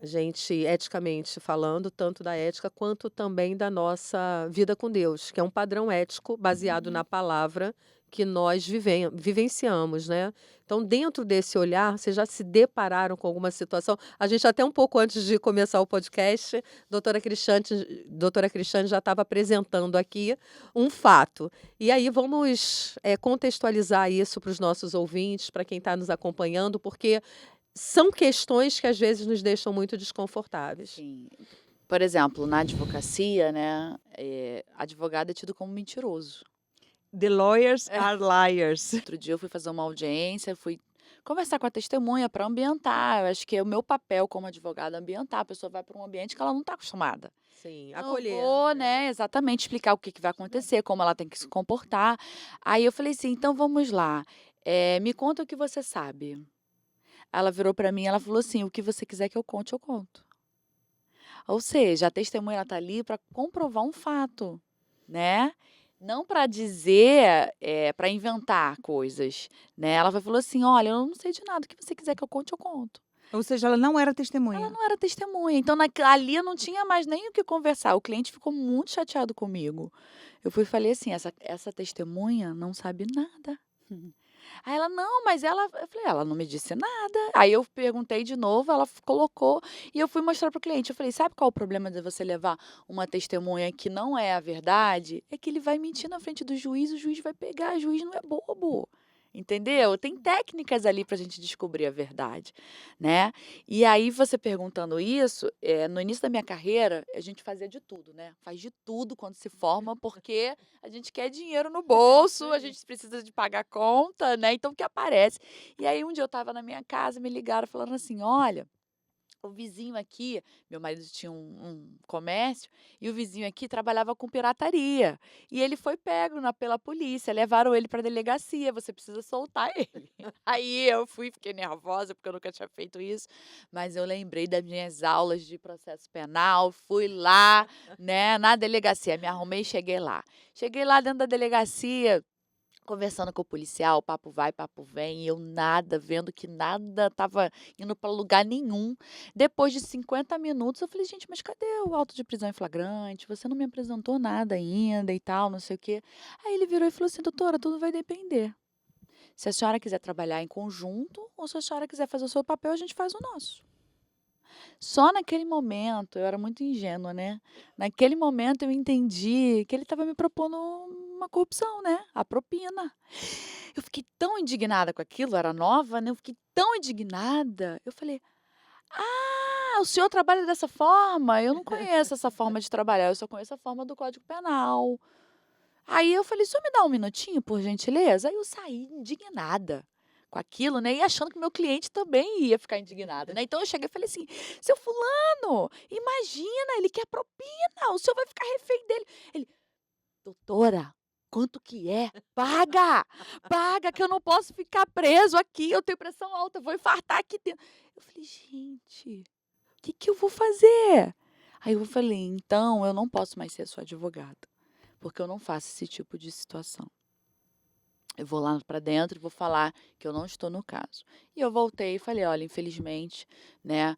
A gente, eticamente falando, tanto da ética quanto também da nossa vida com Deus, que é um padrão ético baseado na palavra que nós vivenciamos, né? Então, dentro desse olhar, vocês já se depararam com alguma situação? A gente até um pouco antes de começar o podcast, doutora Cristiane já estava apresentando aqui um fato. E aí vamos contextualizar isso para os nossos ouvintes, para quem está nos acompanhando, porque são questões que às vezes nos deixam muito desconfortáveis. Sim. Por exemplo, na advocacia, né, advogado é tido como mentiroso. The lawyers are liars. Outro dia eu fui fazer uma audiência, fui conversar com a testemunha para ambientar. Eu acho que é o meu papel como advogada ambientar. A pessoa vai para um ambiente que ela não está acostumada. Sim, Então, acolher. eu vou, né, exatamente explicar o que vai acontecer, como ela tem que se comportar. Aí eu falei assim, então vamos lá, me conta o que você sabe. Ela virou para mim, ela falou assim, o que você quiser que eu conte, eu conto. Ou seja, a testemunha está ali para comprovar um fato, né? Não para dizer, para inventar coisas, né? Ela falou assim, olha, eu não sei de nada, o que você quiser que eu conte, eu conto. Ou seja, ela não era Ela testemunha. não era testemunha, então ali eu não tinha mais nem o que conversar. O cliente ficou muito chateado comigo. Eu fui e falei assim, essa testemunha não sabe nada. Aí ela: "Não, mas ela", eu falei: "Ela não me disse nada". Aí eu perguntei de novo, ela colocou e eu fui mostrar para o cliente. Eu falei: "Sabe qual é o problema de você levar uma testemunha que não é a verdade? É que ele vai mentir na frente do juiz, o juiz vai pegar, o juiz não é bobo". Entendeu? Tem técnicas ali para a gente descobrir a verdade, né. E aí você perguntando isso, no início da minha carreira, a gente fazia de tudo, né, faz de tudo quando se forma, porque a gente quer dinheiro no bolso, a gente precisa de pagar conta, né, então o que aparece. E aí um dia eu estava na minha casa, me ligaram falando assim: "Olha, o vizinho aqui", meu marido tinha um comércio, e o vizinho aqui trabalhava com pirataria, e ele foi pego pela polícia, levaram ele para a delegacia, você precisa soltar ele. Aí eu fui, fiquei nervosa, porque eu nunca tinha feito isso, mas eu lembrei das minhas aulas de processo penal, fui lá, né, na delegacia, me arrumei e cheguei lá. Cheguei lá dentro da delegacia, conversando com o policial, papo vai, papo vem, e eu nada, vendo que nada estava indo para lugar nenhum. Depois de 50 minutos, eu falei: "Gente, mas cadê o auto de prisão em flagrante? Você não me apresentou nada ainda e tal, não sei o quê". Aí ele virou e falou assim: "Doutora, tudo vai depender. Se a senhora quiser trabalhar em conjunto ou se a senhora quiser fazer o seu papel, a gente faz o nosso". Só naquele momento, eu era muito ingênua, né, naquele momento eu entendi que ele estava me propondo uma corrupção, né, a propina. Eu fiquei tão indignada com aquilo, era nova, né, eu fiquei tão indignada, eu falei: "Ah, o senhor trabalha dessa forma? Eu não conheço essa forma de trabalhar, eu só conheço a forma do Código Penal". Aí eu falei: "O senhor me dá um minutinho, por gentileza?". Aí eu saí indignada com aquilo, né, e achando que meu cliente também ia ficar indignado, né. Então eu cheguei e falei assim: "Seu fulano, imagina, ele quer propina, o senhor vai ficar refém dele". Ele: "Doutora, quanto que é? Paga, paga que eu não posso ficar preso aqui, eu tenho pressão alta, eu vou infartar aqui dentro". Eu falei: "Gente, o que que eu vou fazer?". Aí eu falei: "Então eu não posso mais ser sua advogada, porque eu não faço esse tipo de situação. Eu vou lá para dentro e vou falar que eu não estou no caso". E eu voltei e falei: "Olha, infelizmente, né,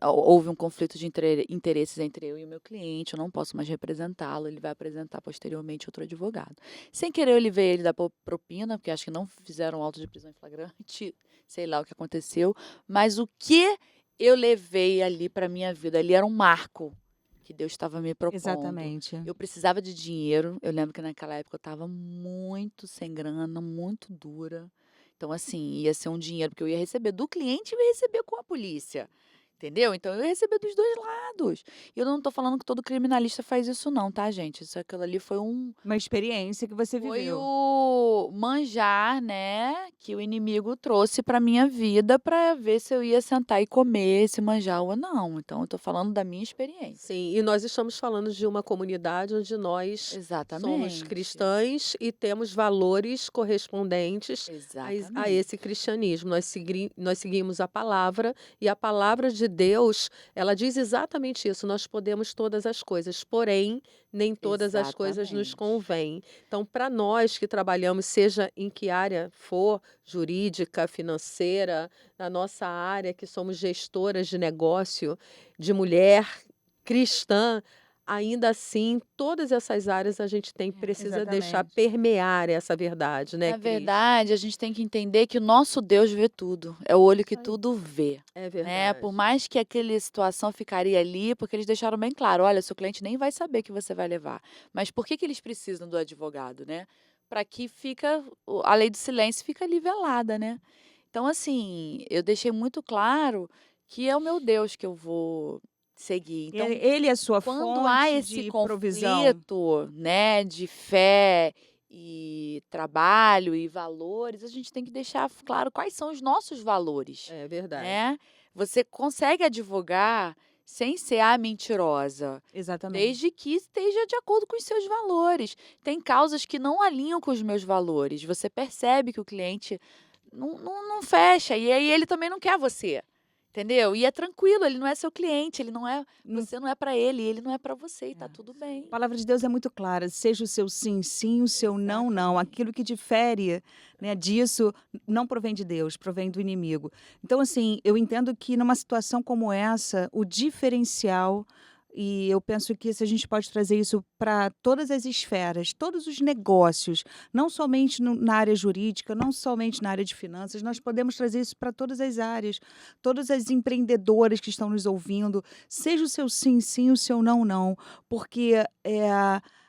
houve um conflito de interesses entre eu e o meu cliente, eu não posso mais representá-lo, ele vai apresentar posteriormente outro advogado". Sem querer eu livrei ele da propina, porque acho que não fizeram auto de prisão em flagrante, sei lá o que aconteceu, mas o que eu levei ali para minha vida, ali era um marco que Deus estava me propondo. Exatamente. Eu precisava de dinheiro, eu lembro que naquela época eu estava muito sem grana, muito dura. Então, assim, ia ser um dinheiro porque eu ia receber do cliente e eu ia receber com a polícia, entendeu? Então eu ia receber dos 2 lados. E eu não estou falando que todo criminalista faz isso não, tá, gente? Isso aquilo ali Uma experiência que você foi viveu. o manjar, né, que o inimigo trouxe para minha vida para ver se eu ia sentar e comer esse manjar ou não. Então eu tô falando da minha experiência. Sim, e nós estamos falando de uma comunidade onde nós somos Exatamente, cristãs e temos valores correspondentes a esse exatamente. cristianismo. Nós seguimos a palavra e a palavra de Deus, ela diz exatamente isso: nós podemos todas as coisas, porém, nem todas as coisas nos Exatamente. convêm. Então, para nós que trabalhamos, seja em que área for, jurídica, financeira, na nossa área, que somos gestoras de negócio, de mulher cristã, ainda assim, todas essas áreas a gente precisa deixar Exatamente. permear essa verdade, né, Na Cris? verdade, a gente tem que entender que o nosso Deus vê tudo, é o olho que Isso aí. tudo vê, É né. Por verdade. mais que aquele situação ficaria ali, porque eles deixaram bem claro: "Olha, seu cliente nem vai saber que você vai levar". Mas por que que eles precisam do advogado, né? Para que fica a lei do silêncio fica ali velada, né. Então, assim, eu deixei muito claro que é o meu Deus que eu vou seguir. Então, Ele é a sua quando há fonte esse de provisão. conflito, né, de fé e trabalho e valores, a gente tem que deixar claro quais são os nossos valores, É verdade. né. Você consegue advogar sem ser a mentirosa, Exatamente. desde que esteja de acordo com os seus valores. Tem causas que não alinham com os meus valores, você percebe que o cliente não fecha, e aí ele também não quer você, entendeu? E é tranquilo, ele não é seu cliente, ele não é Não. você não é para ele, ele não é para você e tá É. tudo A bem. palavra de Deus é muito clara, seja o seu sim, sim, o seu não, não. Exatamente. Aquilo que difere, né, disso não provém de Deus, provém do inimigo. Então, assim, eu entendo que numa situação como essa, o diferencial E eu penso que se a gente pode trazer isso para todas as esferas, todos os negócios, não somente na área jurídica, não somente na área de finanças, nós podemos trazer isso para todas as áreas, todas as empreendedoras que estão nos ouvindo, seja o seu sim, sim, o seu não, não, porque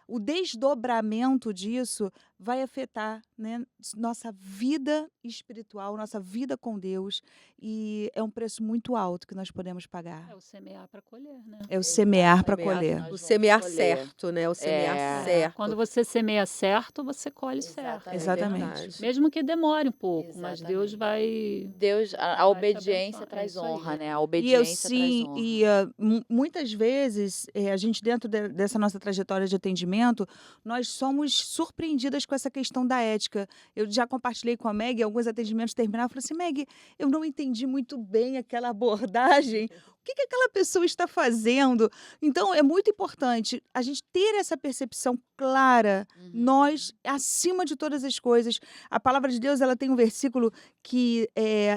o desdobramento disso vai afetar, né, nossa vida espiritual, nossa vida com Deus, e é um preço muito alto que nós podemos pagar. É o semear para colher, né? É o semear para Semear que colher. nós O vamos semear colher. certo, né? O semear É. Quando certo. você semeia certo, você colhe certo. É Exatamente. verdade. Mesmo que demore um pouco, mas Deus Exatamente. vai Deus, a vai te obediência abençoar. É traz isso aí. honra, né? A E eu obediência traz sim, honra. e muitas vezes a gente dentro dessa nossa trajetória de atendimento, nós somos surpreendidas com essa questão da ética. Eu já compartilhei com a Meg alguns atendimentos terminaram, eu falei assim, Meg, eu não entendi muito bem aquela abordagem. O que aquela pessoa está fazendo? Então, é muito importante a gente ter essa percepção clara. Nós, acima de todas as coisas, a palavra de Deus, ela tem um versículo que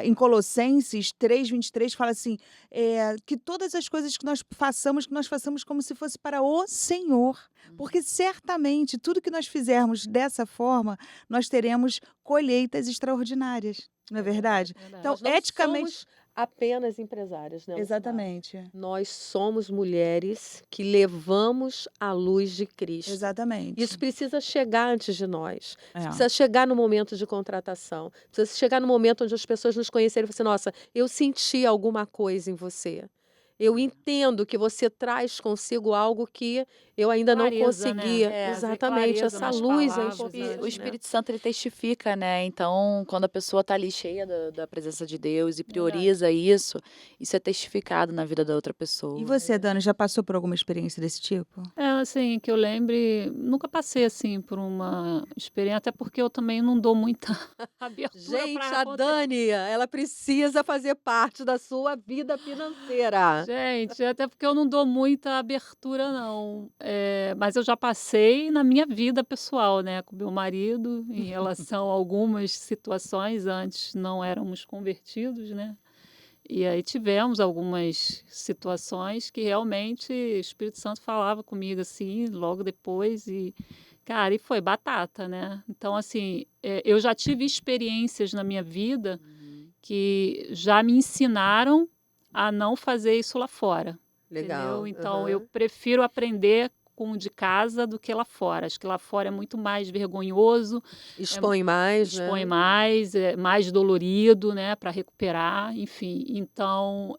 em Colossenses 3:23 fala assim, que todas as coisas que nós façamos como se fosse para o Senhor. Porque certamente tudo que nós fizermos dessa forma, nós teremos colheitas extraordinárias. Não é verdade? Verdade. Então, Nós não eticamente. somos apenas empresárias, né, Lucimar? Exatamente. Nós somos mulheres que levamos a luz de Cristo. Exatamente. Isso precisa chegar antes de nós. É. Precisa chegar no momento de contratação. Precisa chegar no momento onde as pessoas nos conhecerem e falar assim, nossa, eu senti alguma coisa em você. Eu entendo que você traz consigo algo que eu ainda não Clareza, né? conseguia. É, Exatamente, clareza essa nas luz é palavras, importante. O né? Espírito Santo, ele testifica, né? Então, quando a pessoa está ali cheia da presença de Deus e prioriza isso é testificado na vida da outra pessoa. E você, Dana, já passou por alguma experiência desse tipo? É, assim, que eu lembre, nunca passei, assim, por uma experiência, até porque eu também não dou muita abertura Gente, para a Dani, ela precisa fazer parte da sua vida financeira. Gente, até porque eu não dou muita abertura, não. Mas eu já passei na minha vida pessoal, né, com meu marido, em relação a algumas situações. Antes não éramos convertidos, né? E aí tivemos algumas situações que realmente o Espírito Santo falava comigo assim, logo depois, e, cara, e foi batata, né? Então, assim, eu já tive experiências na minha vida que já me ensinaram a não fazer isso lá fora. Legal. Entendeu? Então, aham. eu prefiro aprender com o de casa do que lá fora. Acho que lá fora é muito mais vergonhoso, Expõe mais, né? expõe mais, é mais dolorido, né, para recuperar, enfim. Então,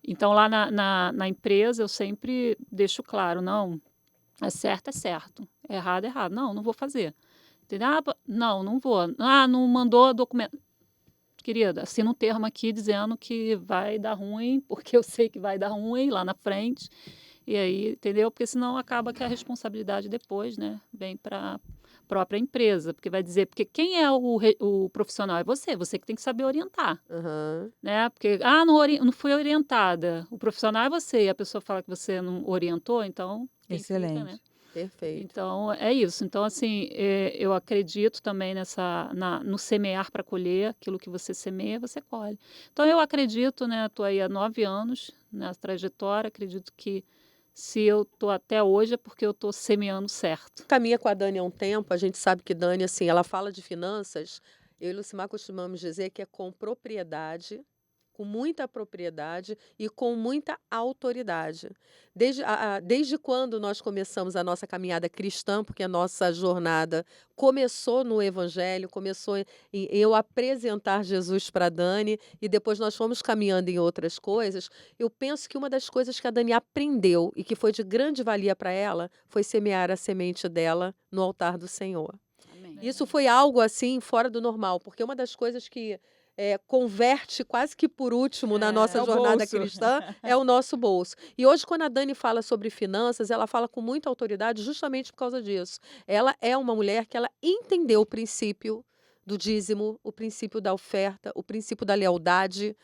então lá na empresa eu sempre deixo claro, não, é certo, é errado, não vou fazer. Entendeu? Não vou. Não mandou documento. Querida, assina um termo aqui dizendo que vai dar ruim, porque eu sei que vai dar ruim lá na frente. E aí, entendeu? Porque senão acaba que a responsabilidade depois, né, vem para a própria empresa, porque vai dizer, porque quem é o profissional? É você que tem que saber orientar, Aham. né? Porque, não fui orientada. O profissional é você, e a pessoa fala que você não orientou, então quem fica, né? Excelente. Perfeito. Então, é isso. Então, assim, eu acredito também no semear para colher, aquilo que você semeia, você colhe. Então, eu acredito, né, estou aí há 9 anos nessa trajetória, acredito que se eu estou até hoje é porque eu estou semeando certo. Caminha com a Dani há um tempo, a gente sabe que Dani, assim, ela fala de finanças, eu e Lucimar costumamos dizer que é com propriedade, com muita propriedade e com muita autoridade. Desde quando nós começamos a nossa caminhada cristã, porque a nossa jornada começou no Evangelho, começou em eu apresentar Jesus para Dani e depois nós fomos caminhando em outras coisas, eu penso que uma das coisas que a Dani aprendeu e que foi de grande valia para ela foi semear a semente dela no altar do Senhor. Amém. Isso foi algo assim fora do normal, porque uma das coisas que converte quase que por último na nossa É o jornada bolso. cristã é o nosso bolso. E hoje, quando a Dani fala sobre finanças, ela fala com muita autoridade justamente por causa disso. Ela é uma mulher que ela entendeu o princípio do dízimo, o princípio da oferta, o princípio da lealdade,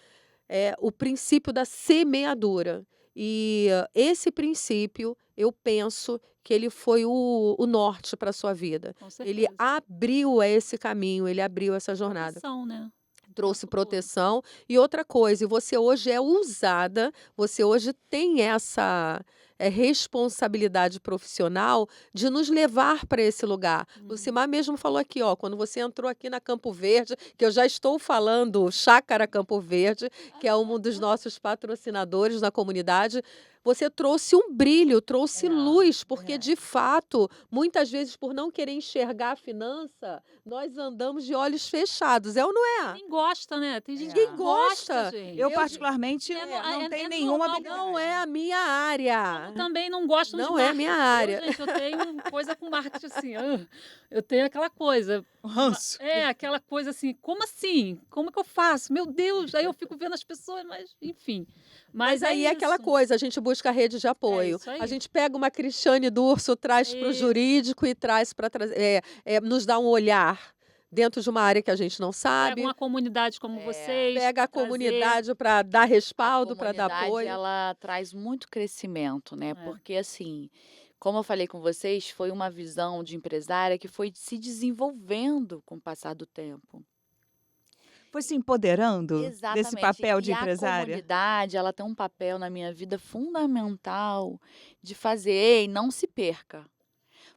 o princípio da semeadura. E esse princípio, eu penso que ele foi o norte para a sua vida. Com Ele certeza. abriu esse caminho, ele abriu essa jornada. Vocação, né? trouxe Tempo todo. proteção. E outra coisa, e você hoje é usada, você hoje tem essa responsabilidade profissional de nos levar para esse lugar. Uhum. Lucimar mesmo falou aqui, ó, quando você entrou aqui na Campo Verde, que eu já estou falando Chácara Campo Verde, que é um dos nossos patrocinadores da comunidade, você trouxe um brilho, trouxe É, luz, porque é. de fato, muitas vezes por não querer enxergar a finança, nós andamos de olhos fechados, é ou não é? Ninguém gosta, né? Tem gente que Ninguém não gosta, gosta. gente. Eu, Eu- particularmente, É, não tenho é nenhuma normal. habilidade. Não é a minha área. Eu também não gosto de Não é a minha marketing. área. Gente, eu tenho coisa com marketing assim. Eu tenho aquela coisa. Ranço. Aquela coisa assim, como assim? Como que eu faço? Meu Deus! Aí eu fico vendo as pessoas, mas enfim. Mas é aí é aquela isso. coisa, a gente busca a rede de apoio. isso aí. A gente pega uma Cristiane D'Urso, traz para o Isso. jurídico e traz para nos dá um olhar dentro de uma área que a gente não Pega sabe. uma comunidade como vocês. Pega a trazer. comunidade para dar A respaldo, para dar comunidade, apoio. ela traz muito crescimento, né? É. Porque, assim, como eu falei com vocês, foi uma visão de empresária que foi se desenvolvendo com o passar do tempo. Foi se empoderando desse Exatamente. papel de E a empresária? comunidade, ela tem um papel na minha vida fundamental de fazer, ei, não se perca.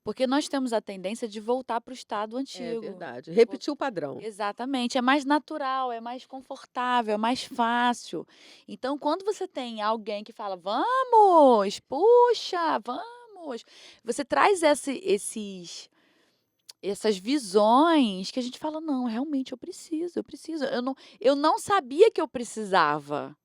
Porque nós temos a tendência de voltar para o estado É antigo. verdade. Repetir o padrão. Exatamente, é mais natural, é mais confortável, é mais fácil. Então, quando você tem alguém que fala, vamos, puxa, vamos, você traz essas visões que a gente fala, não, realmente eu preciso. Eu não sabia que eu precisava.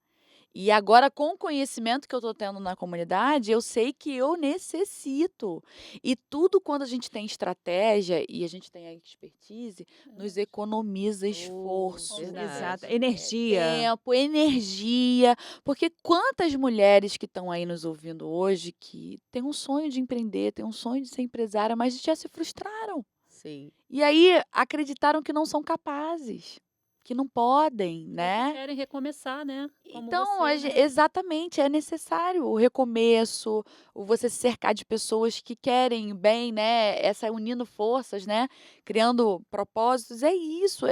E agora, com o conhecimento que eu estou tendo na comunidade, eu sei que eu necessito. E tudo quando a gente tem estratégia e a gente tem a expertise, nos economiza esforço. verdade. Exato. Energia. Tempo, energia. Porque quantas mulheres que estão aí nos ouvindo hoje que têm um sonho de empreender, têm um sonho de ser empresária, mas já se frustraram. Sim. E aí acreditaram que não são capazes, que não podem, né? Querem recomeçar, né? Como Então, você, né? exatamente, é necessário o recomeço, o você se cercar de pessoas que querem bem, né? Essa unindo forças, né? Criando propósitos, é isso.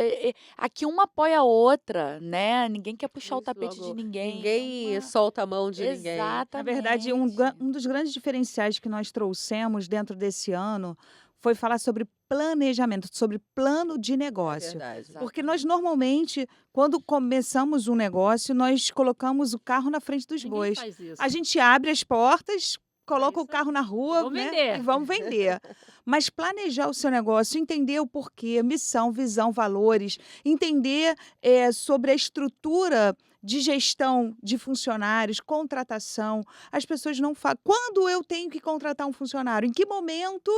Aqui uma apoia a outra, né? Ninguém quer puxar o Isso, tapete de logo, ninguém. Ninguém solta a mão de ninguém. Exatamente. Na verdade, um dos grandes diferenciais que nós trouxemos dentro desse ano foi falar sobre planejamento, sobre plano de É negócio. verdade. Porque nós normalmente, quando começamos um negócio, nós colocamos o carro na frente dos Ninguém bois. faz isso. A gente abre as portas, coloca o isso carro na rua, Vamos né? vender. E vamos vender. Mas planejar o seu negócio, entender o porquê, missão, visão, valores, entender sobre a estrutura de gestão de funcionários, contratação. As pessoas não falam. Quando eu tenho que contratar um funcionário? Em que momento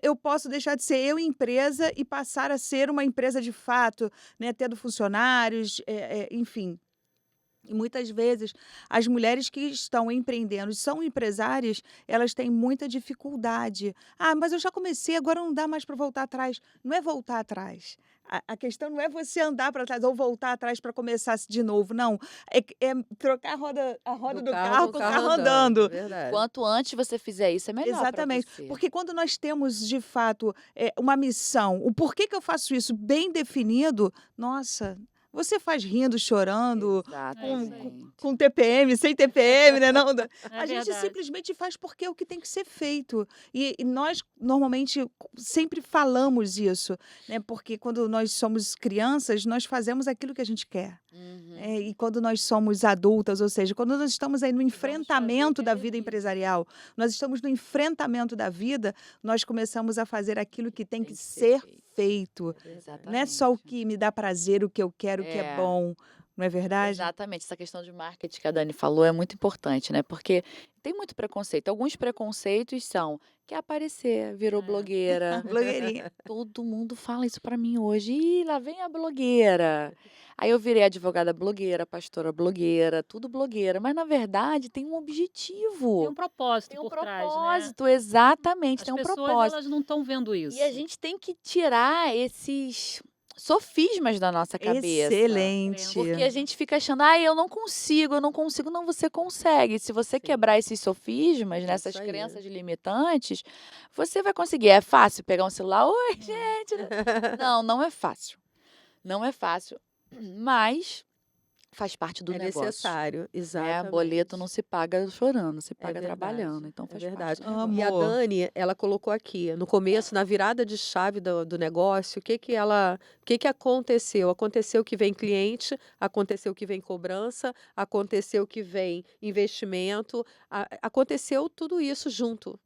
eu posso deixar de ser eu empresa e passar a ser uma empresa de fato, né? Tendo funcionários, enfim. E muitas vezes as mulheres que estão empreendendo, são empresárias, elas têm muita dificuldade. Ah, mas eu já comecei, agora não dá mais para voltar atrás. Não é voltar atrás. A questão não é você andar para trás ou voltar atrás para começar de novo. Não. É trocar a roda do carro com o carro andando. Verdade. Quanto antes você fizer isso, é melhor para Exatamente. você. Porque quando nós temos, de fato, uma missão, o porquê que eu faço isso bem definido, nossa, você faz rindo, chorando, Exatamente. com TPM, sem TPM, né? Não, É a gente verdade. simplesmente faz porque é o que tem que ser feito. E nós, normalmente, sempre falamos isso, né? Porque quando nós somos crianças, nós fazemos aquilo que a gente quer. Uhum. E quando nós somos adultas, ou seja, quando nós estamos aí no enfrentamento da é vida isso. empresarial, nós estamos no enfrentamento da vida, nós começamos a fazer aquilo que tem que ser ser feito. Exatamente. Não é só o que me dá prazer, o que eu quero, o que é É. bom. Não é verdade? Exatamente, essa questão de marketing que a Dani falou é muito importante, né? Porque tem muito preconceito. Alguns preconceitos são, quer aparecer, virou blogueira. Blogueirinha. Todo mundo fala isso pra mim hoje. Ih, lá vem a blogueira. Aí eu virei advogada blogueira, pastora blogueira, tudo blogueira. Mas, na verdade, tem um objetivo. Tem um propósito Tem um por trás, né? propósito, exatamente, As tem um pessoas, propósito. elas não estão vendo isso. E a gente tem que tirar esses sofismas da nossa cabeça. Excelente. Porque a gente fica achando, eu não consigo, eu não consigo. Não, você consegue. Se você Sim. quebrar esses sofismas, Isso nessas aí. crenças limitantes, você vai conseguir. É fácil pegar um celular? Oi, gente. Não, não é fácil. Não é fácil. Mas faz parte do É negócio, necessário, né? Boleto não exatamente. se paga chorando, se É paga trabalhando, verdade, então é faz parte verdade. do negócio. E a Amo. Dani, ela colocou aqui, no começo, na virada de chave do negócio, o que que aconteceu? Aconteceu que vem cliente, aconteceu que vem cobrança, aconteceu que vem investimento, aconteceu tudo isso junto.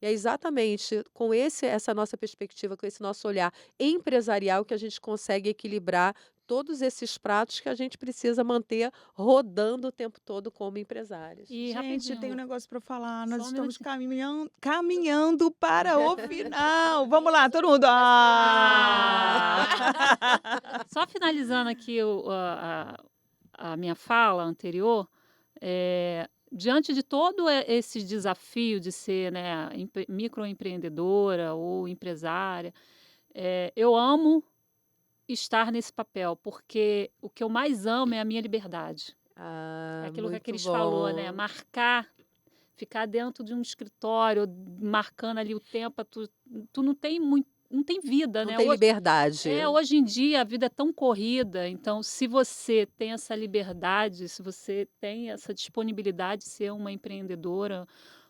E é exatamente com essa nossa perspectiva, com esse nosso olhar empresarial que a gente consegue equilibrar todos esses pratos que a gente precisa manter rodando o tempo todo como empresários. E Gente, eu tenho um rapidinho, negócio para falar. Nós só um estamos minutinho. caminhando para o final. Vamos lá, todo mundo. Ah! Só finalizando aqui a minha fala anterior, diante de todo esse desafio de ser, né, microempreendedora ou empresária, eu amo estar nesse papel, porque o que eu mais amo é a minha liberdade. É Ah, aquilo que a muito Cris falou, né? bom. Marcar, ficar dentro de um escritório, marcando ali o tempo, tu não tem muito, não tem vida, Não né? tem liberdade. Hoje em dia a vida é tão corrida, então se você tem essa liberdade, se você tem essa disponibilidade de ser uma empreendedora,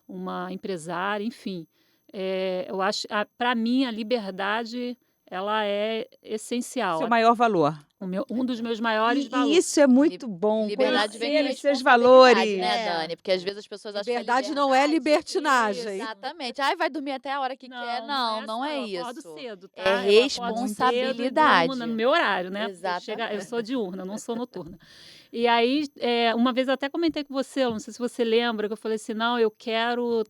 uma empresária, enfim, eu acho, para mim a liberdade ela é essencial. Seu maior valor. Um dos meus maiores E valores. isso é muito bom. Liberdade vem com Conhecer os seus responsabilidade, valores. né, É. Dani? Porque às vezes as pessoas acham que a Liberdade não é liberdade... libertinagem. Exatamente. Ai, vai dormir até a hora que quer. Não, não é Eu acordo isso. cedo, tá? É Eu acordo cedo e responsabilidade. durmo no meu horário, né? Porque eu sou diurna, não sou noturna. E aí, uma vez eu até comentei com você, eu não sei se você lembra, que eu falei assim, não, eu quero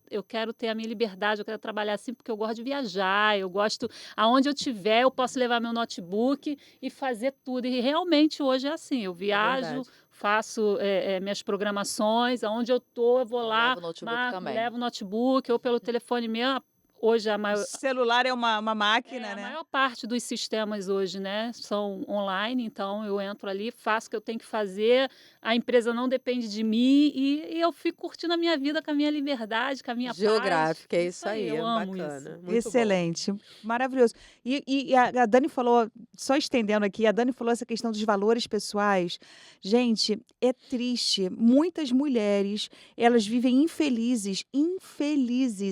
ter a minha liberdade, eu quero trabalhar assim porque eu gosto de viajar, eu gosto, aonde eu estiver, eu posso levar meu notebook e fazer tudo. E realmente hoje é assim, eu É viajo, verdade. faço minhas programações, aonde eu tô, eu vou lá, Leva o notebook também. levo o notebook ou pelo telefone mesmo. Hoje O celular é uma máquina, a né? maior parte dos sistemas hoje, né, são online, então eu entro ali, faço o que eu tenho que fazer, a empresa não depende de mim e eu fico curtindo a minha vida com a minha liberdade, com a minha paz. Geográfica, é isso aí, eu amo isso. bacana. Muito bom. Excelente, maravilhoso. E a Dani falou, só estendendo aqui, a Dani falou essa questão dos valores pessoais. Gente, é triste. Muitas mulheres, elas vivem infelizes.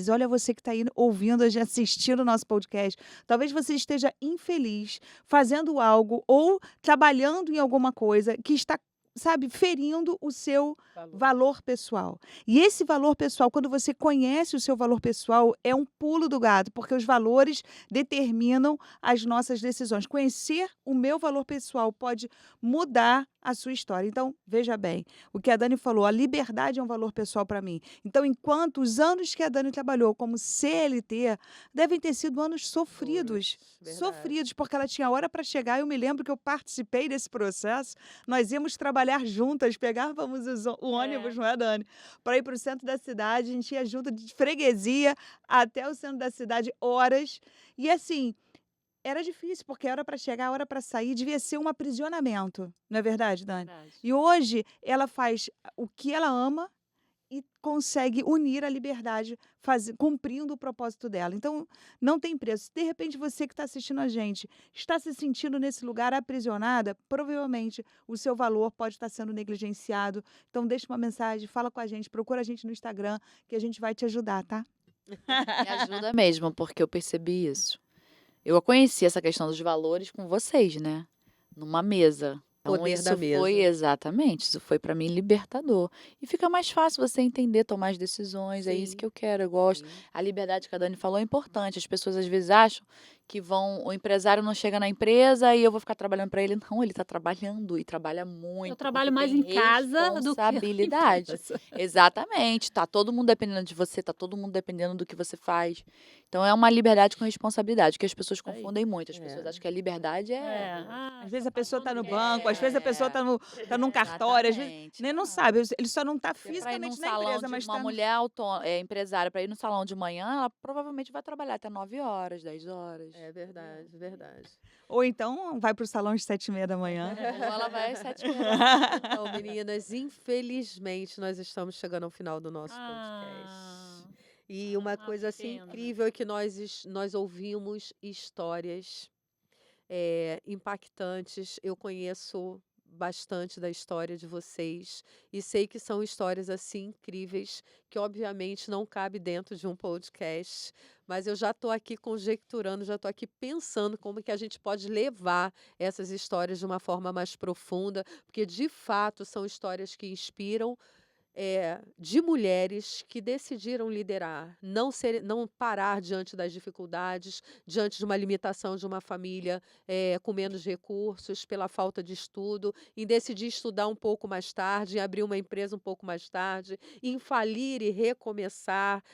Olha você que está aí ouvindo, assistindo o nosso podcast. Talvez você esteja infeliz fazendo algo ou trabalhando em alguma coisa que está, sabe, ferindo o seu valor pessoal. E esse valor pessoal, quando você conhece o seu valor pessoal, é um pulo do gato, porque os valores determinam as nossas decisões. Conhecer o meu valor pessoal pode mudar a sua história. Então, veja bem, o que a Dani falou, a liberdade é um valor pessoal para mim. Então, enquanto os anos que a Dani trabalhou como CLT devem ter sido anos sofridos, Verdade. sofridos, porque ela tinha hora para chegar. Eu me lembro que eu participei desse processo. Nós íamos trabalhar juntas, pegávamos o ônibus, não é, Dani? Para ir para o centro da cidade, a gente ia junto de freguesia até o centro da cidade, horas. E assim, era difícil, porque hora para chegar, hora para sair, devia ser um aprisionamento, não é verdade, Dani? Verdade. E hoje ela faz o que ela ama e consegue unir a liberdade, cumprindo o propósito dela. Então, não tem preço. Se de repente você que está assistindo a gente está se sentindo nesse lugar aprisionada, provavelmente o seu valor pode estar sendo negligenciado. Então, deixa uma mensagem, fala com a gente, procura a gente no Instagram, que a gente vai te ajudar, tá? Me ajuda mesmo, porque eu percebi isso. Eu conheci essa questão dos valores com vocês, né? Numa mesa. Então, Poder da isso foi mesa. exatamente, isso foi para mim libertador. E fica mais fácil você entender, tomar as decisões, é isso Sim, que eu quero, eu gosto. sim. A liberdade que a Dani falou é importante. As pessoas às vezes acham que o empresário não chega na empresa e eu vou ficar trabalhando para ele. Não, ele está trabalhando e trabalha muito. Eu trabalho porque mais tem em casa do que na responsabilidade. empresa. Exatamente. Tá todo mundo dependendo de você, tá todo mundo dependendo do que você faz. Então é uma liberdade com responsabilidade, que as pessoas Aí. confundem muito. As pessoas acham que a liberdade Às vezes a pessoa está no passando banco, às vezes a pessoa está num cartório, às vezes Exatamente. nem não sabe, ele só não está Para ir num fisicamente na salão empresa, de mas uma está. mulher empresária, para ir no salão de manhã, ela provavelmente vai trabalhar até 9 horas, 10 horas. É verdade, verdade. Ou então vai para o salão às 7h30 da manhã. Ou ela vai às 7h30. Então, meninas, infelizmente nós estamos chegando ao final do nosso podcast. Ah, E uma uma coisa assim pena. incrível é que nós ouvimos histórias impactantes. Eu conheço bastante da história de vocês e sei que são histórias assim incríveis que obviamente não cabe dentro de um podcast, mas eu já estou aqui conjecturando, já estou aqui pensando como que a gente pode levar essas histórias de uma forma mais profunda, porque de fato são histórias que inspiram, de mulheres que decidiram liderar, não parar diante das dificuldades, diante de uma limitação de uma família, com menos recursos, pela falta de estudo, em decidir estudar um pouco mais tarde, em abrir uma empresa um pouco mais tarde, em falir e recomeçar,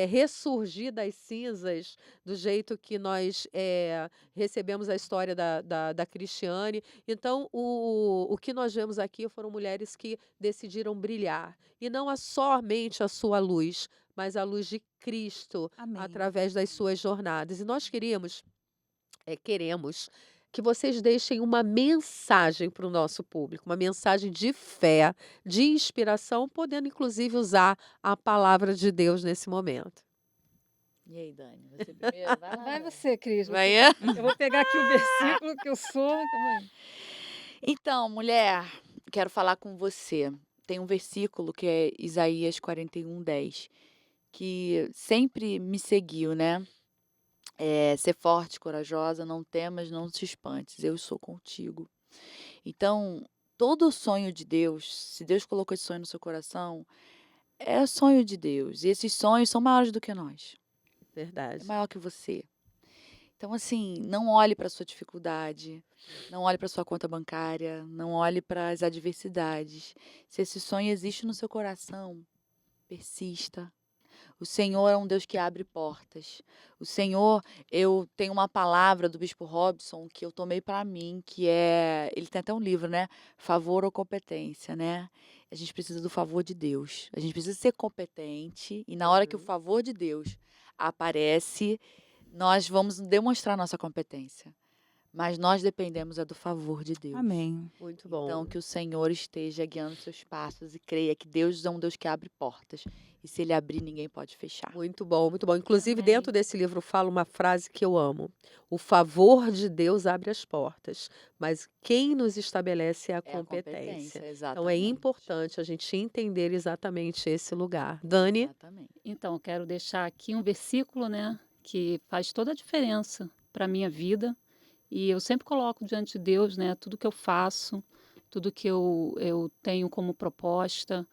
ressurgir das cinzas, do jeito que nós recebemos a história da Cristiane. Então, o que nós vemos aqui foram mulheres que decidiram brilhar. E não somente a sua luz, mas a luz de Cristo Amém. através das suas jornadas. E nós queremos que vocês deixem uma mensagem para o nosso público, uma mensagem de fé, de inspiração, podendo inclusive usar a palavra de Deus nesse momento. E aí, Dani? Você primeiro? Vai lá, Vai Dani. você, Cris. Vai eu? Eu vou pegar aqui o versículo que eu sou. Calma aí. Então, mulher, quero falar com você. Tem um versículo que é Isaías 41:10, que sempre me seguiu, né? Ser forte, corajosa, não temas, não te espantes, eu sou contigo. Então, todo sonho de Deus, se Deus colocou esse sonho no seu coração, é sonho de Deus. E esses sonhos são maiores do que nós. É Verdade. maior que você. Então, assim, não olhe para a sua dificuldade, não olhe para a sua conta bancária, não olhe para as adversidades. Se esse sonho existe no seu coração, persista. O Senhor é um Deus que abre portas. O Senhor, eu tenho uma palavra do Bispo Robson que eu tomei para mim, que ele tem até um livro, né? Favor ou competência, né? A gente precisa do favor de Deus. A gente precisa ser competente e na hora que o favor de Deus aparece, nós vamos demonstrar nossa competência. Mas nós dependemos do favor de Deus. Amém. Muito bom. Então, que o Senhor esteja guiando seus passos e creia que Deus é um Deus que abre portas. E se Ele abrir, ninguém pode fechar. Muito bom, muito bom. Inclusive, Amém. dentro desse livro fala uma frase que eu amo. O favor de Deus abre as portas, mas quem nos estabelece é a É a competência. competência, Então, é exatamente. importante a gente entender exatamente esse lugar. Dani? Exatamente. Então, eu quero deixar aqui um versículo, né, que faz toda a diferença para a minha vida. E eu sempre coloco diante de Deus, né, tudo que eu faço, tudo que eu tenho como proposta,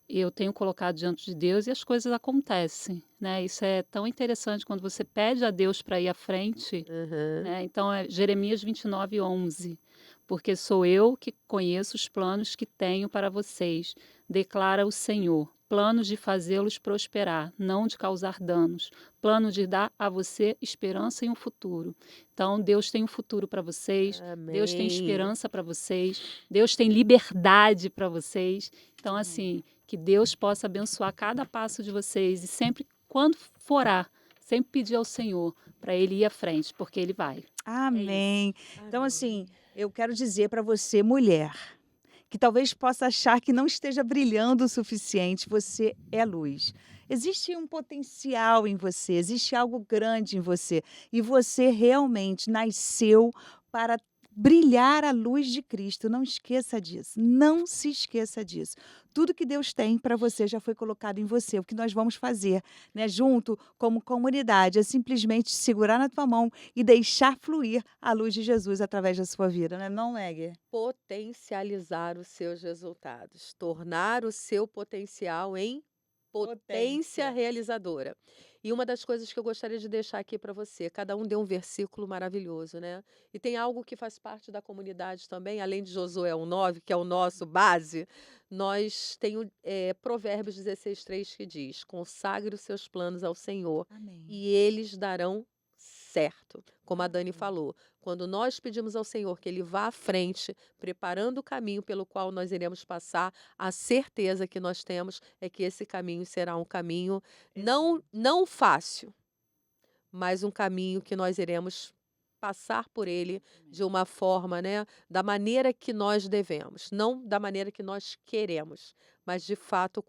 eu tenho colocado diante de Deus e as coisas acontecem, né? Isso é tão interessante quando você pede a Deus para ir à frente, Uhum. né? Então, é Jeremias 29:11. Porque sou eu que conheço os planos que tenho para vocês, declara o Senhor. Planos de fazê-los prosperar, não de causar danos. Plano de dar a você esperança e um futuro. Então, Deus tem um futuro para vocês. Deus tem Amém. esperança para vocês. Deus tem liberdade para vocês. Então, assim, que Deus possa abençoar cada passo de vocês. E sempre, quando forar, sempre pedir ao Senhor para Ele ir à frente, porque Ele vai. Amém. Então, Amém. assim, eu quero dizer para você, mulher, que talvez possa achar que não esteja brilhando o suficiente, você é luz. Existe um potencial em você, existe algo grande em você. E você realmente nasceu para brilhar a luz de Cristo. Não esqueça disso. Não se esqueça disso. Tudo que Deus tem para você já foi colocado em você. O que nós vamos fazer, né, junto, como comunidade, é simplesmente segurar na tua mão e deixar fluir a luz de Jesus através da sua vida, não é não, Maggie? Potencializar os seus resultados. Tornar o seu potencial em potência Potência. realizadora. E uma das coisas que eu gostaria de deixar aqui para você, cada um deu um versículo maravilhoso, né? E tem algo que faz parte da comunidade também, além de Josué 1:9, que é o nosso base, nós temos Provérbios 16:3 que diz: consagre os seus planos ao Senhor Amém. e eles darão certo. Como a Dani Amém. falou, quando nós pedimos ao Senhor que Ele vá à frente, preparando o caminho pelo qual nós iremos passar, a certeza que nós temos é que esse caminho será um caminho não fácil, mas um caminho que nós iremos passar por ele de uma forma, né, da maneira que nós devemos, não da maneira que nós queremos, mas de fato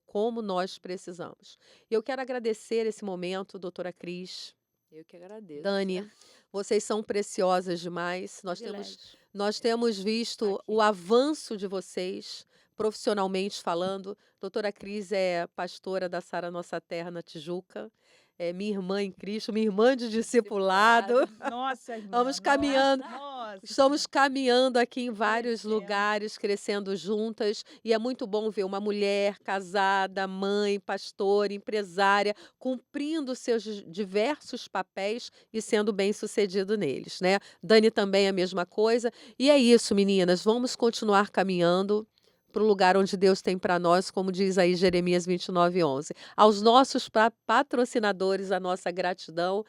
como nós precisamos. E eu quero agradecer esse momento, doutora Cris, Eu que agradeço. Dani, Vocês são preciosas demais. Privilégio. Nós temos visto Aqui. o avanço de vocês, profissionalmente falando. Doutora Cris é pastora da Sara Nossa Terra na Tijuca. É minha irmã em Cristo, minha irmã de discipulado. Nossa, irmã. Vamos caminhando. Nossa. Estamos caminhando aqui em vários Crescendo. lugares, crescendo juntas, e é muito bom ver uma mulher casada, mãe, pastora, empresária, cumprindo seus diversos papéis e sendo bem-sucedido neles, né? Dani também é a mesma coisa. E é isso, meninas, vamos continuar caminhando para o lugar onde Deus tem para nós, como diz aí Jeremias 29:11. Aos nossos patrocinadores, a nossa gratidão.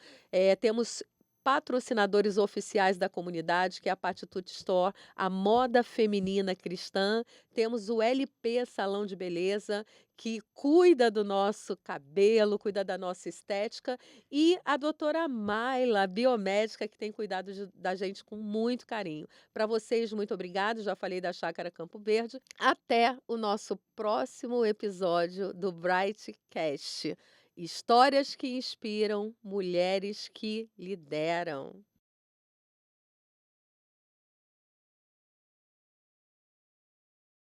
Temos patrocinadores oficiais da comunidade, que é a Patitude Store, a Moda Feminina Cristã, temos o LP Salão de Beleza, que cuida do nosso cabelo, cuida da nossa estética, e a doutora Mayla, a biomédica, que tem cuidado da gente com muito carinho. Para vocês, muito obrigada, já falei da Chácara Campo Verde. Até o nosso próximo episódio do Brightcast. Histórias que inspiram, mulheres que lideram.